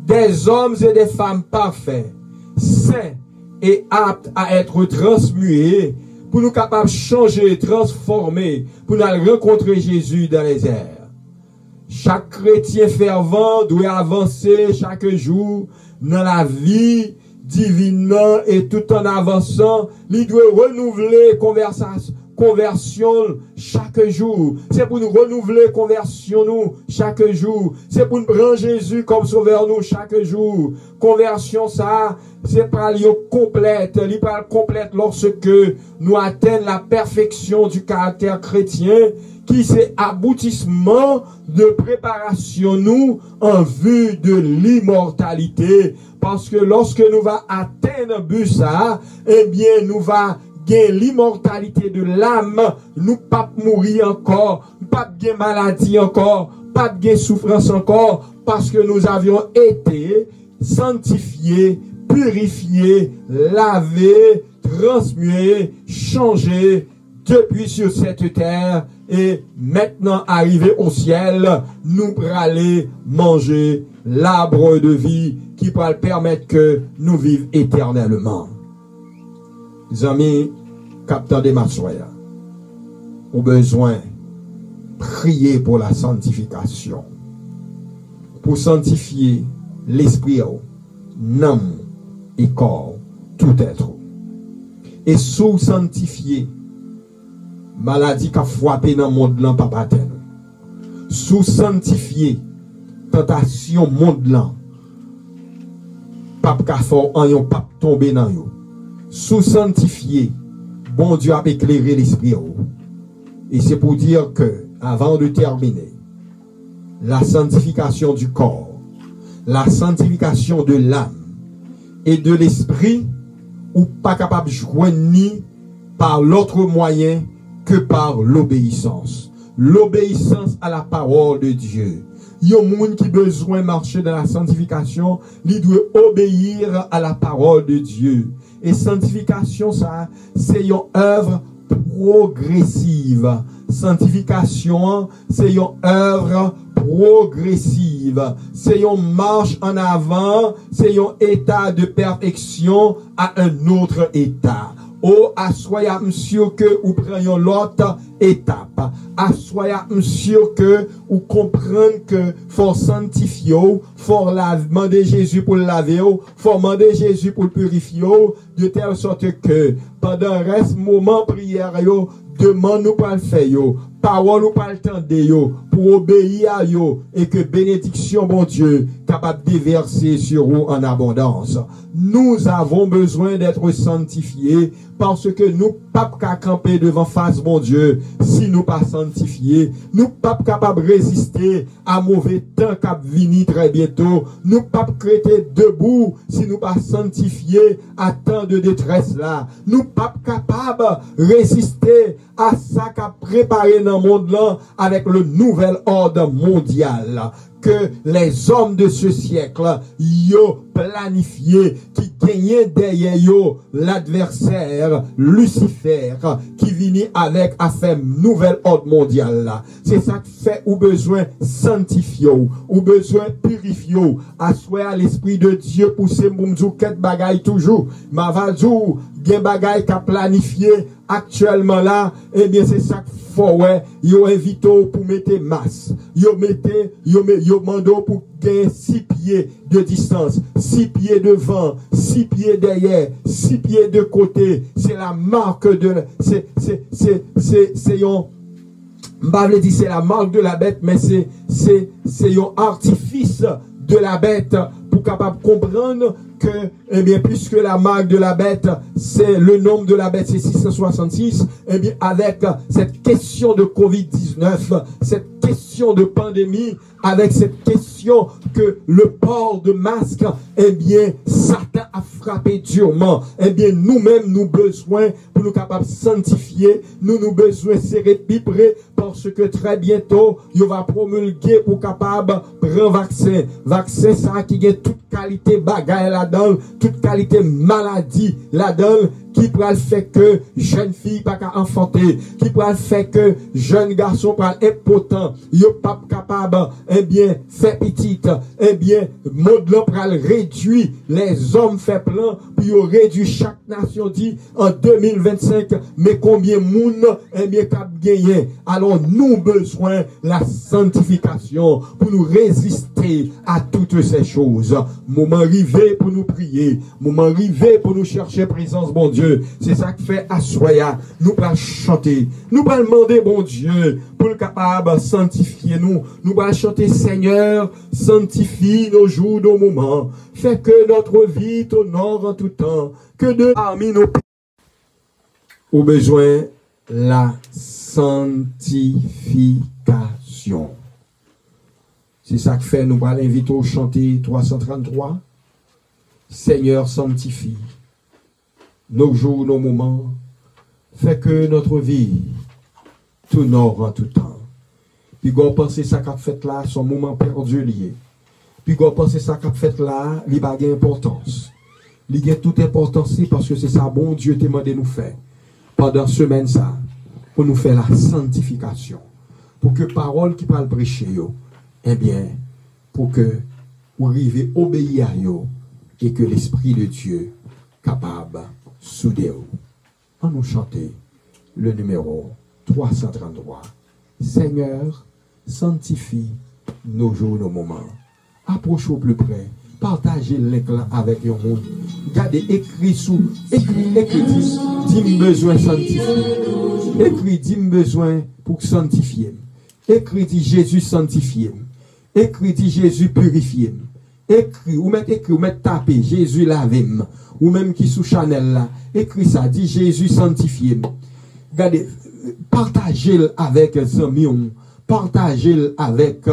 des hommes et des femmes parfaits, saints, et apte à être transmué pour nous capables de changer, transformer, pour nous rencontrer Jésus dans les airs. Chaque chrétien fervent doit avancer chaque jour dans la vie divine et tout en avançant, il doit renouveler conversion chaque jour. C'est pour nous renouveler conversion nous chaque jour. C'est pour nous prendre Jésus comme sauveur nous chaque jour. Conversion ça, c'est pas complète. Il pas complète lorsque nous atteignons la perfection du caractère chrétien qui c'est aboutissement de préparation nous en vue de l'immortalité. Parce que lorsque nous va atteindre but ça, eh bien nous va gagner l'immortalité de l'âme, nous pas mourir encore, pas gagner maladie encore, pas gagner souffrance encore, parce que nous avions été sanctifiés, purifiés, lavés, transmués, changés depuis sur cette terre et maintenant arrivés au ciel, nous pourrons aller manger l'arbre de vie qui pourra permettre que nous vivions éternellement. amis, capteur de Matsoya, au besoin prier pour la sanctification, pour sanctifier l'esprit, l'âme et corps, tout être. Et sous sanctifier maladie qui a frappé dans le monde là, papa ten. Sous sanctifier tentation monde là, pape ka fort en yon pape tomber dans yo. Sous sanctifier, bon Dieu a éclairé l'esprit. Et c'est pour dire que, avant de terminer, la sanctification du corps, la sanctification de l'âme et de l'esprit, ou pas capable de joindre ni par l'autre moyen que par l'obéissance. L'obéissance à la parole de Dieu. Il y a un monde qui a besoin de marcher dans la sanctification, il doit obéir à la parole de Dieu. Et sanctification, ça, c'est une œuvre progressive. Sanctification, c'est une œuvre progressive. C'est une marche en avant, c'est un état de perfection à un autre état. Oh, assoya monsieur que ou prenons l'autre étape. Assoya monsieur que ou comprendre que faut sanctifier, faut demander Jésus pour le laver, faut demander Jésus pour le purifier, de telle sorte que pendant le reste moment prière yo, demande nous pas le faire yo, parole nous pas le tendre yo, pour obéir à yo, et que bénédiction bon Dieu capable de déverser sur vous en abondance. Nous avons besoin d'être sanctifiés parce que nous pas camper devant face bon Dieu si nous pas sanctifiés. Nous pas capables de résister à mauvais temps qui venir très bientôt. Nous pas créer debout si nous pas sanctifiés à temps de détresse là. Nous pas capables de résister à ça qu'a préparé dans le monde là avec le nouvel ordre mondial que les hommes de ce siècle yo planifié, qui gagnait derrière yo l'adversaire Lucifer qui vient avec affaire nouvelle ordre mondial là. C'est ça qui fait ou besoin sanctifier ou besoin purifier asseoir l'esprit de Dieu pour ces moumzou ket bagay toujours mavazou gen bagay qu'a planifié actuellement là, eh bien c'est ça qu'il faut ouais, yo invite pour mettre masse, yo mando pour gagner 6 pieds de distance, 6 pieds devant, 6 pieds derrière, 6 pieds de côté. C'est la marque de c'est la marque de la bête, mais c'est un artifice de la bête pour capable comprendre que, eh bien, puisque la marque de la bête, c'est le nombre de la bête, c'est 666, eh bien, avec cette question de Covid-19, cette question de pandémie, avec cette question que le port de masque, eh bien, Satan a frappé durement. Eh bien, nous-mêmes, nous besoin, pour nous capables de sanctifier, nous besoin serrer pipré, parce que très bientôt, il va promulguer pour capable prendre vaccin. Vaccin, ça qui a toute qualité bagaille là-dedans, toute qualité maladie là-dedans, qui pourra le faire que jeune fille pas qu'à enfanter, qui pourra le faire que jeune garçon pas impotent, yo pas capable, eh bien, fait petite, eh bien, monde là pour réduire, les hommes fait plein, puis yo réduit chaque nation dit en 2025, mais combien moun, eh bien, cap gagné. Alors, nous besoin la sanctification pour nous résister à toutes ces choses. Moment arrivé pour nous prier, moment arrivé pour nous chercher présence, bon Dieu. C'est ça qui fait assoya. Nous allons chanter. Nous allons demander, bon Dieu, pour le capable de sanctifier nous. Nous allons chanter, Seigneur, sanctifie nos jours, nos moments. Fais que notre vie t'honore en tout temps. Que de parmi nos au besoin, la sanctification. C'est ça qui fait, nous allons inviter au chanter 333. Seigneur, sanctifie nos jours, nos moments, fait que notre vie t'honore en tout temps. Puis qu'on pense ça qu'a fait là, son moment perdu lié. Puis qu'on pense ça qu'a fait là, il a importance. Il a toute importance parce que c'est ça, bon Dieu t'a demandé nous faire. Pendant semaine ça, pour nous faire la sanctification. Pour que parole qui parle prêcher, eh bien, pour que vous arrivez obéir à yo, et que l'Esprit de Dieu capable soudé. On nous chanter le numéro 333. Seigneur, sanctifie nos jours, nos moments. Approche au plus près. Partagez l'éclat avec le monde. Gardez, écrit dis besoin sanctifier. Écrit, dis besoin pour sanctifier. Écrit, dit Jésus sanctifié. Écrit, dit Jésus purifié. Écrit, ou mettre taper, Jésus lavé. Ou même qui sous Chanel là. Écrit ça, dit Jésus sanctifié. Regardez, partagez-le avec les amis. Partagez-le avec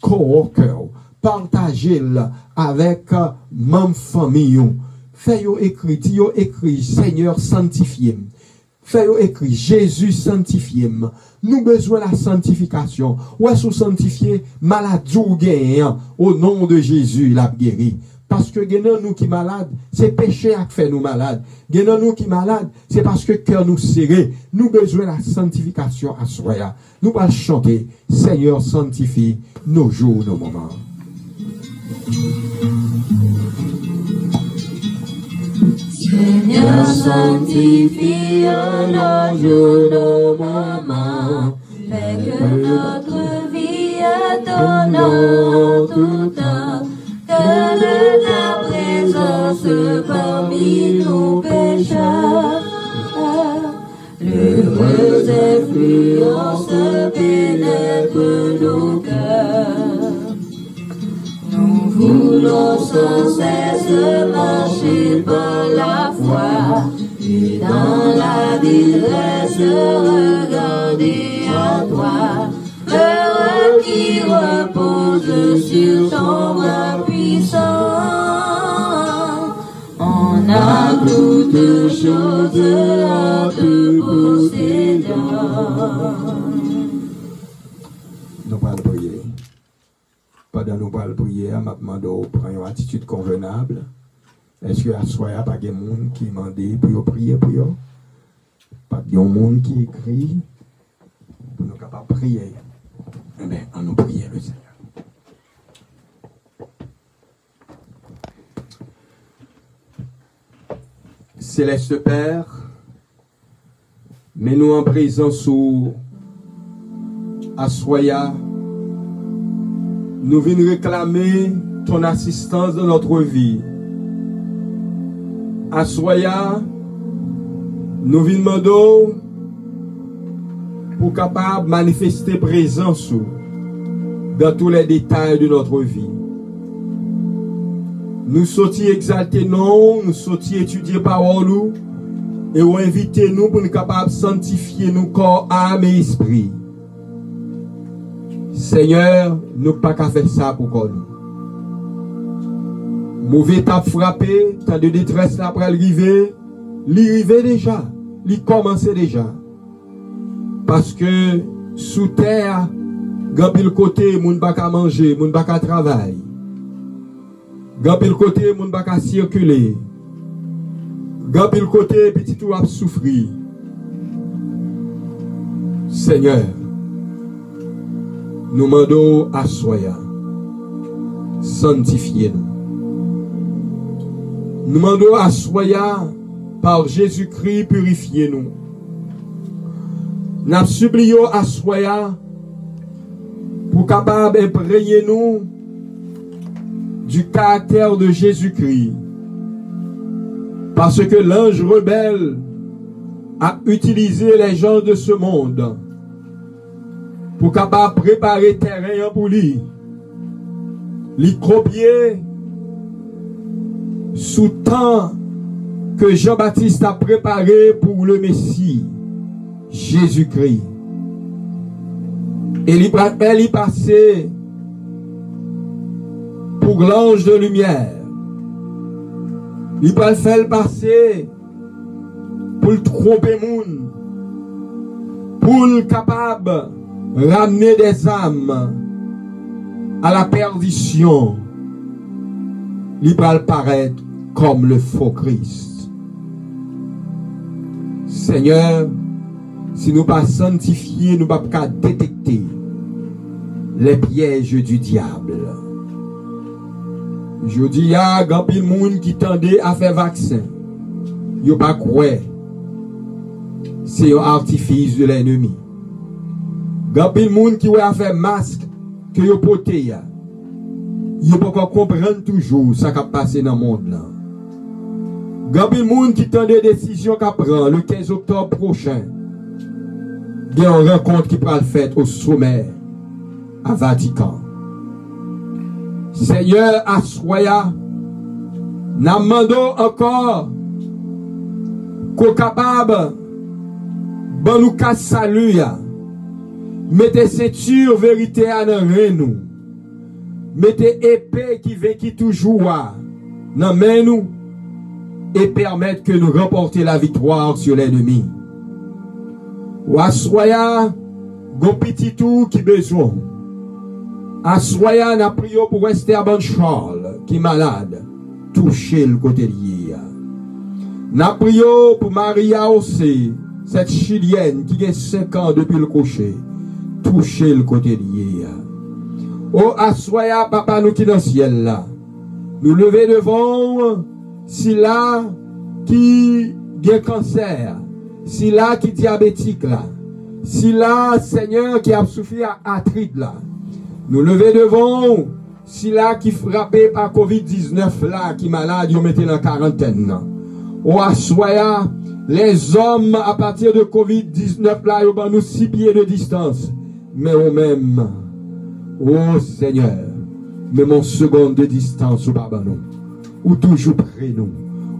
co-workers. Partagez-le avec même famille. Faites-yo écrit, Seigneur sanctifié. Faites-yo écrit, Jésus sanctifié. Nous besoin de la sanctification. Ou est-ce sanctifié, maladie ou gain, au nom de Jésus, il a guéri. Parce que nous qui malades, c'est péché qui fait nous malades. Nous qui malades, c'est parce que cœur nous serré. Nous besoin de la sanctification à soi. Nous allons chanter, Seigneur sanctifie nos jours, nos moments. Seigneur, sanctifie nos jours, nos moments. Fais que notre vie étonnante tout temps. Que ta présence parmi nos pécheurs. L'heureuse influence pénètre nos cœurs. Nous voulons sans cesse marcher par la foi et dans la détresse regarder à toi. L'heure qui repose sur ton bras puissant. On a toutes choses à te posséder. Nous allons prier. Pendant nous allons prier, je demande prendre une attitude convenable. Est-ce que à soi, il n'y a pas de monde qui demande pour prier pour eux? Pas de monde qui écrit pour nous capables de prier. Eh bien, on nous prie le Seigneur. Céleste Père, mets-nous en présence sous Assoya. Nous venons réclamer ton assistance dans notre vie. Assoya, nous venons demander pour capable manifester présence dans tous les détails de notre vie. Nous souhaitons exalter non, nous souhaitons étudier parole et ou inviter nous pour nous capables de sanctifier nos corps, âme et esprit. Seigneur, nous pas qu'à faire ça pour nous. Mauvais tape frappé, tant de détresse là pour arriver, l'arriver déjà, il commence déjà. Parce que sous terre, gapil côté, moun pas qu'à manger, moun pas qu'à travailler. Gapil côté, moun pas qu'à circuler. Gapil côté, petit tout a souffrir. Seigneur, nous demandons à Soya, sanctifiez-nous. Nous demandons à Soya, par Jésus-Christ, purifiez-nous. Nous supplions à Soya pour capable imprégner nous du caractère de Jésus-Christ. Parce que l'ange rebelle a utilisé les gens de ce monde pour capable préparer terrain pour lui. Lui copier sous temps que Jean-Baptiste a préparé pour le Messie. Jésus-Christ. Et il y passait pour l'ange de lumière. Il va le faire passer pour le tromper moun, pour le capable ramener des âmes à la perdition. Il va paraître comme le faux Christ. Seigneur, si nous ne pas sanctifier, nous ne pas détecter les pièges du diable. Je dis, il y a un monde qui tendait à faire vaccin. Il n'y a pas quoi. c'est un artifice de l'ennemi. Quand il y a des gens qui ont fait masque que vous portez, ils ne peuvent pas comprendre toujours ce qui a passé dans le monde. Quand il y a des gens qui ont des décisions qui prennent le 15 octobre prochain, il y a une rencontre qui va être faite au sommet à Vatican. Seigneur, assoya, nous demandons encore qu'on capable de nous casser salut. Mettez ceinture vérité à nous. Mettez épée qui vécut toujours dans nous et permettre que nous remportions la victoire sur l'ennemi. Ou assoya, gon petit tout qui besoin. Assoya, n'a prié pour Esther Charles qui est malade. Toucher le côté lié. N'a prié pour Maria aussi, cette Chilienne qui a 5 ans depuis le cocher. Toucher le côté lié. Oh, assoya, papa, nous qui dans le ciel là. Nous lever devant, si là, qui a cancer, si là, qui diabétique là, si là, Seigneur, qui a souffert à arthrite là. Nous lever devant, si là, qui frappé par COVID-19 là, qui malade, ils mettent dans quarantaine. Oh, assoya, les hommes à partir de COVID-19 là, ils ont nous 6 pieds de distance. Mais au même, oh Seigneur, même en seconde de distance, ou toujours près nous,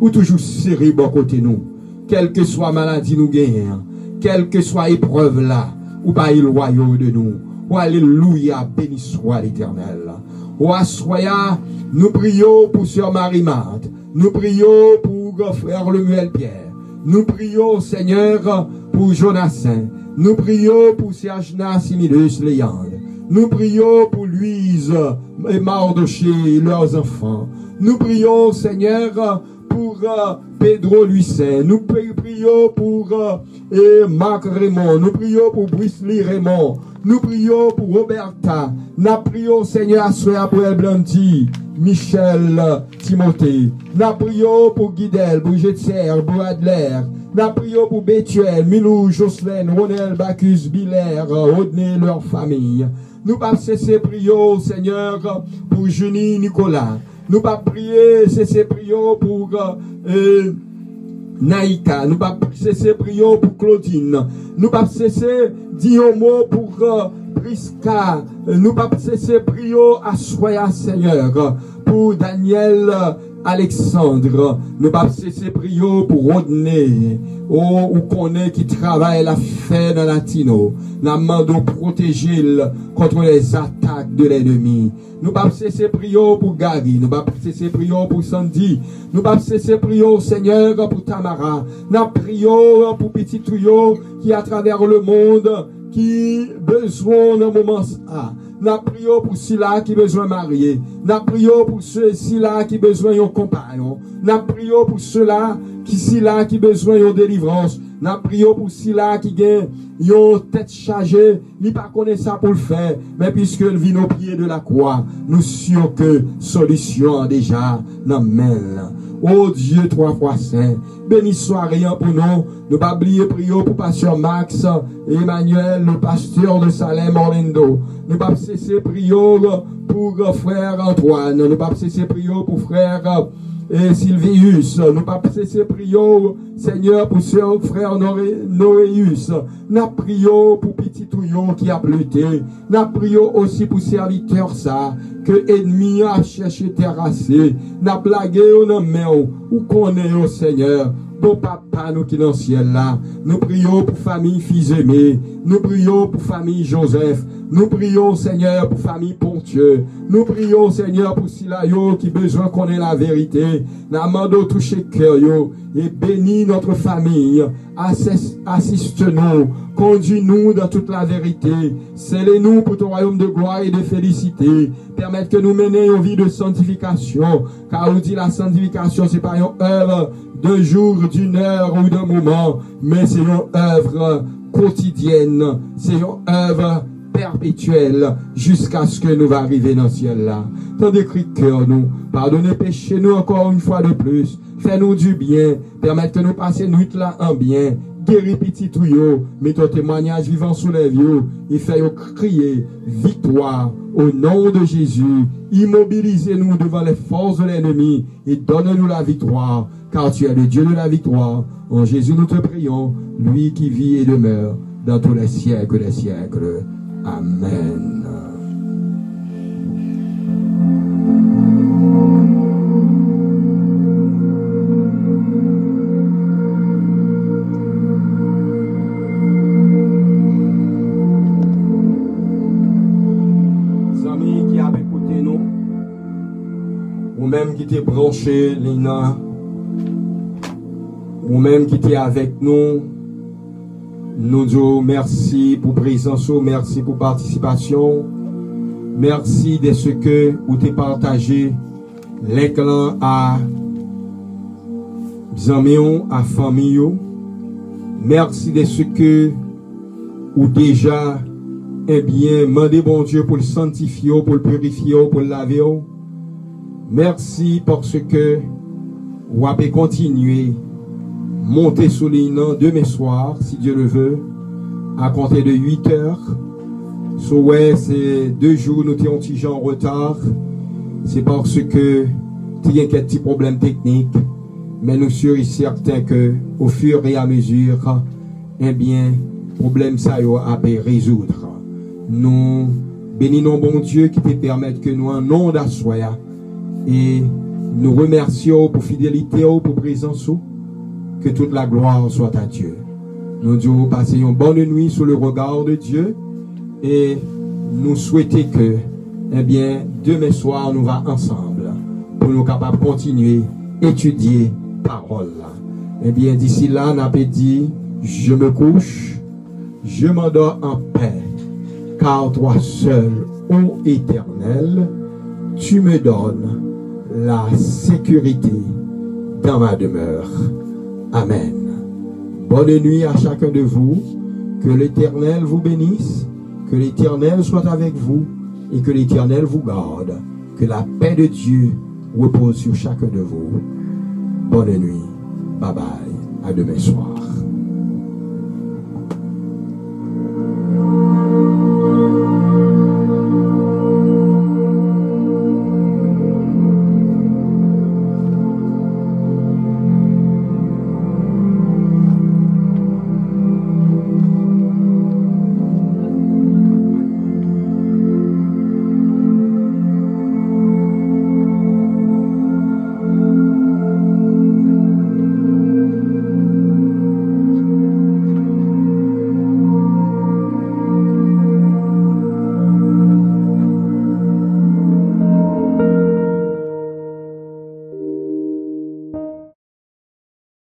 ou toujours serré bon côté nous, quelle que soit maladie nous gagnons, quelle que soit épreuve là, ou pas éloignons de nous. Oh alléluia, béni soit l'Éternel. Oh assoya, nous prions pour Sœur Marie-Marthe, nous prions pour frère Lemuel Pierre, nous prions Seigneur pour Jonathan, nous prions pour Sergina Similus Léandre. Nous prions pour Louise et Mardoché, leurs enfants. Nous prions, Seigneur, pour Pedro Lucin. Nous prions pour Marc Raymond. Nous prions pour Brisley Raymond. Nous prions pour Roberta. Nous prions, Seigneur, pour El Blanty, Michel Timothée. Nous prions pour Guidel, pour Jetser, pour Adler. Nous prions pour Bethuel, Milou, Jocelyn, Ronel, Bacchus, Biller, Rodney, leur famille. Nous pas cesser prier, Seigneur, pour Junie Nicolas. Nous pas prier, cesser prier pour Naïka. Nous pas cesser prier pour Claudine. Nous pas cesser dire un mot pour Prisca. Nous pas cesser prier à Soya, Seigneur, pour Daniel Alexandre. Nous pas cesser prier pour Rodney. Oh, ou connaît qui travaille la fait dans Latino. Nous demandons protéger contre les attaques de l'ennemi. Nous pas cesser prier pour Gary. Nous pas cesser prier pour Sandy. Nous pas cesser prier Seigneur pour Tamara. Nous prions pour petit tuyau qui à travers le monde qui besoin d'un moment ça. Nous prions pour ceux-là qui besoin de marier. Nous prions pour ceux-là qui besoin d'un compagnon. Nous prions pour ceux-là qui besoin d'une délivrance. Nous prions pour ceux-là qui ont une tête chargée. Ni pas connaître ça pour le faire. Mais puisque le vit au pied de la croix, nous sommes que solution déjà dans main. Oh Dieu, 3 fois saint, béni soit rien pour nous. Ne pas oublier prier pour pasteur Max Emmanuel, le pasteur de Salem Orlando. Ne pas cesser prier pour frère Antoine. Ne pas cesser prier pour frère Sylvius. Ne pas cesser prier, Seigneur, pour ce frère Noéus. Nous prions pour petit touillon qui a pleuté. Nous prions aussi pour serviteur ça, que ennemi a cherché terrasser. Nous blagué au main ou connaît au Seigneur. Bon papa, nous qui dans le ciel là, nous prions pour famille fils aimé, nous prions pour famille Joseph, nous prions Seigneur pour famille Pontieux, nous prions Seigneur pour Silayo qui besoin qu'on ait la vérité, nous demandons toucher cœur yo, et bénis notre famille, assiste-nous, conduis-nous dans toute la vérité, scellez-nous pour ton royaume de gloire et de félicité, permettre que nous menions une vie de sanctification, car on dit la sanctification c'est pas une œuvre d'un jour, d'une heure ou d'un moment, mais c'est une œuvre quotidienne, c'est une œuvre perpétuelle jusqu'à ce que nous va arriver dans le ciel là. Tant de cris de cœur nous, pardonnez péché nous encore une fois de plus, fais-nous du bien, permettre que nous passions nuit là en bien, guéris petit tuyau, mets ton témoignage vivant sous les vieux et fais-nous crier victoire au nom de Jésus. Immobilisez-nous devant les forces de l'ennemi et donne-nous la victoire, car tu es le Dieu de la victoire. En Jésus nous te prions, lui qui vit et demeure dans tous les siècles des siècles. Amen. Ou même qui t'est branché, Lina, ou même qui t'est avec nous, nous disons merci pour présence, merci pour participation, merci de ce que vous t'es partagé les clans à amis, à famille, merci de ce que vous déjà, eh bien, demandez bon Dieu pour le sanctifier, pour le purifier, pour le laver. Merci parce que vous avez continué monter sur les noms demain soir, si Dieu le veut, à compter de 8 heures. So ouais, c'est 2 jours, nous étions un petit en retard. C'est parce que il y a quelques petits problèmes techniques. Mais nous sommes certains que, au fur et à mesure, eh bien, problème ça a pu résoudre. Nous bénissons bon Dieu qui te permette que nous, en nom d'Assoya, et nous remercions pour fidélité, pour présence, que toute la gloire soit à Dieu. Nous disons passer une bonne nuit sous le regard de Dieu et nous souhaitons que, eh bien, demain soir, nous allons ensemble pour nous capables de continuer à étudier parole. Eh bien, d'ici là, on a dit, je me couche, je m'endors en paix, car toi seul, ô Éternel, tu me donnes la sécurité dans ma demeure. Amen. Bonne nuit à chacun de vous. Que l'Éternel vous bénisse. Que l'Éternel soit avec vous. Et que l'Éternel vous garde. Que la paix de Dieu repose sur chacun de vous. Bonne nuit. Bye bye. À demain soir.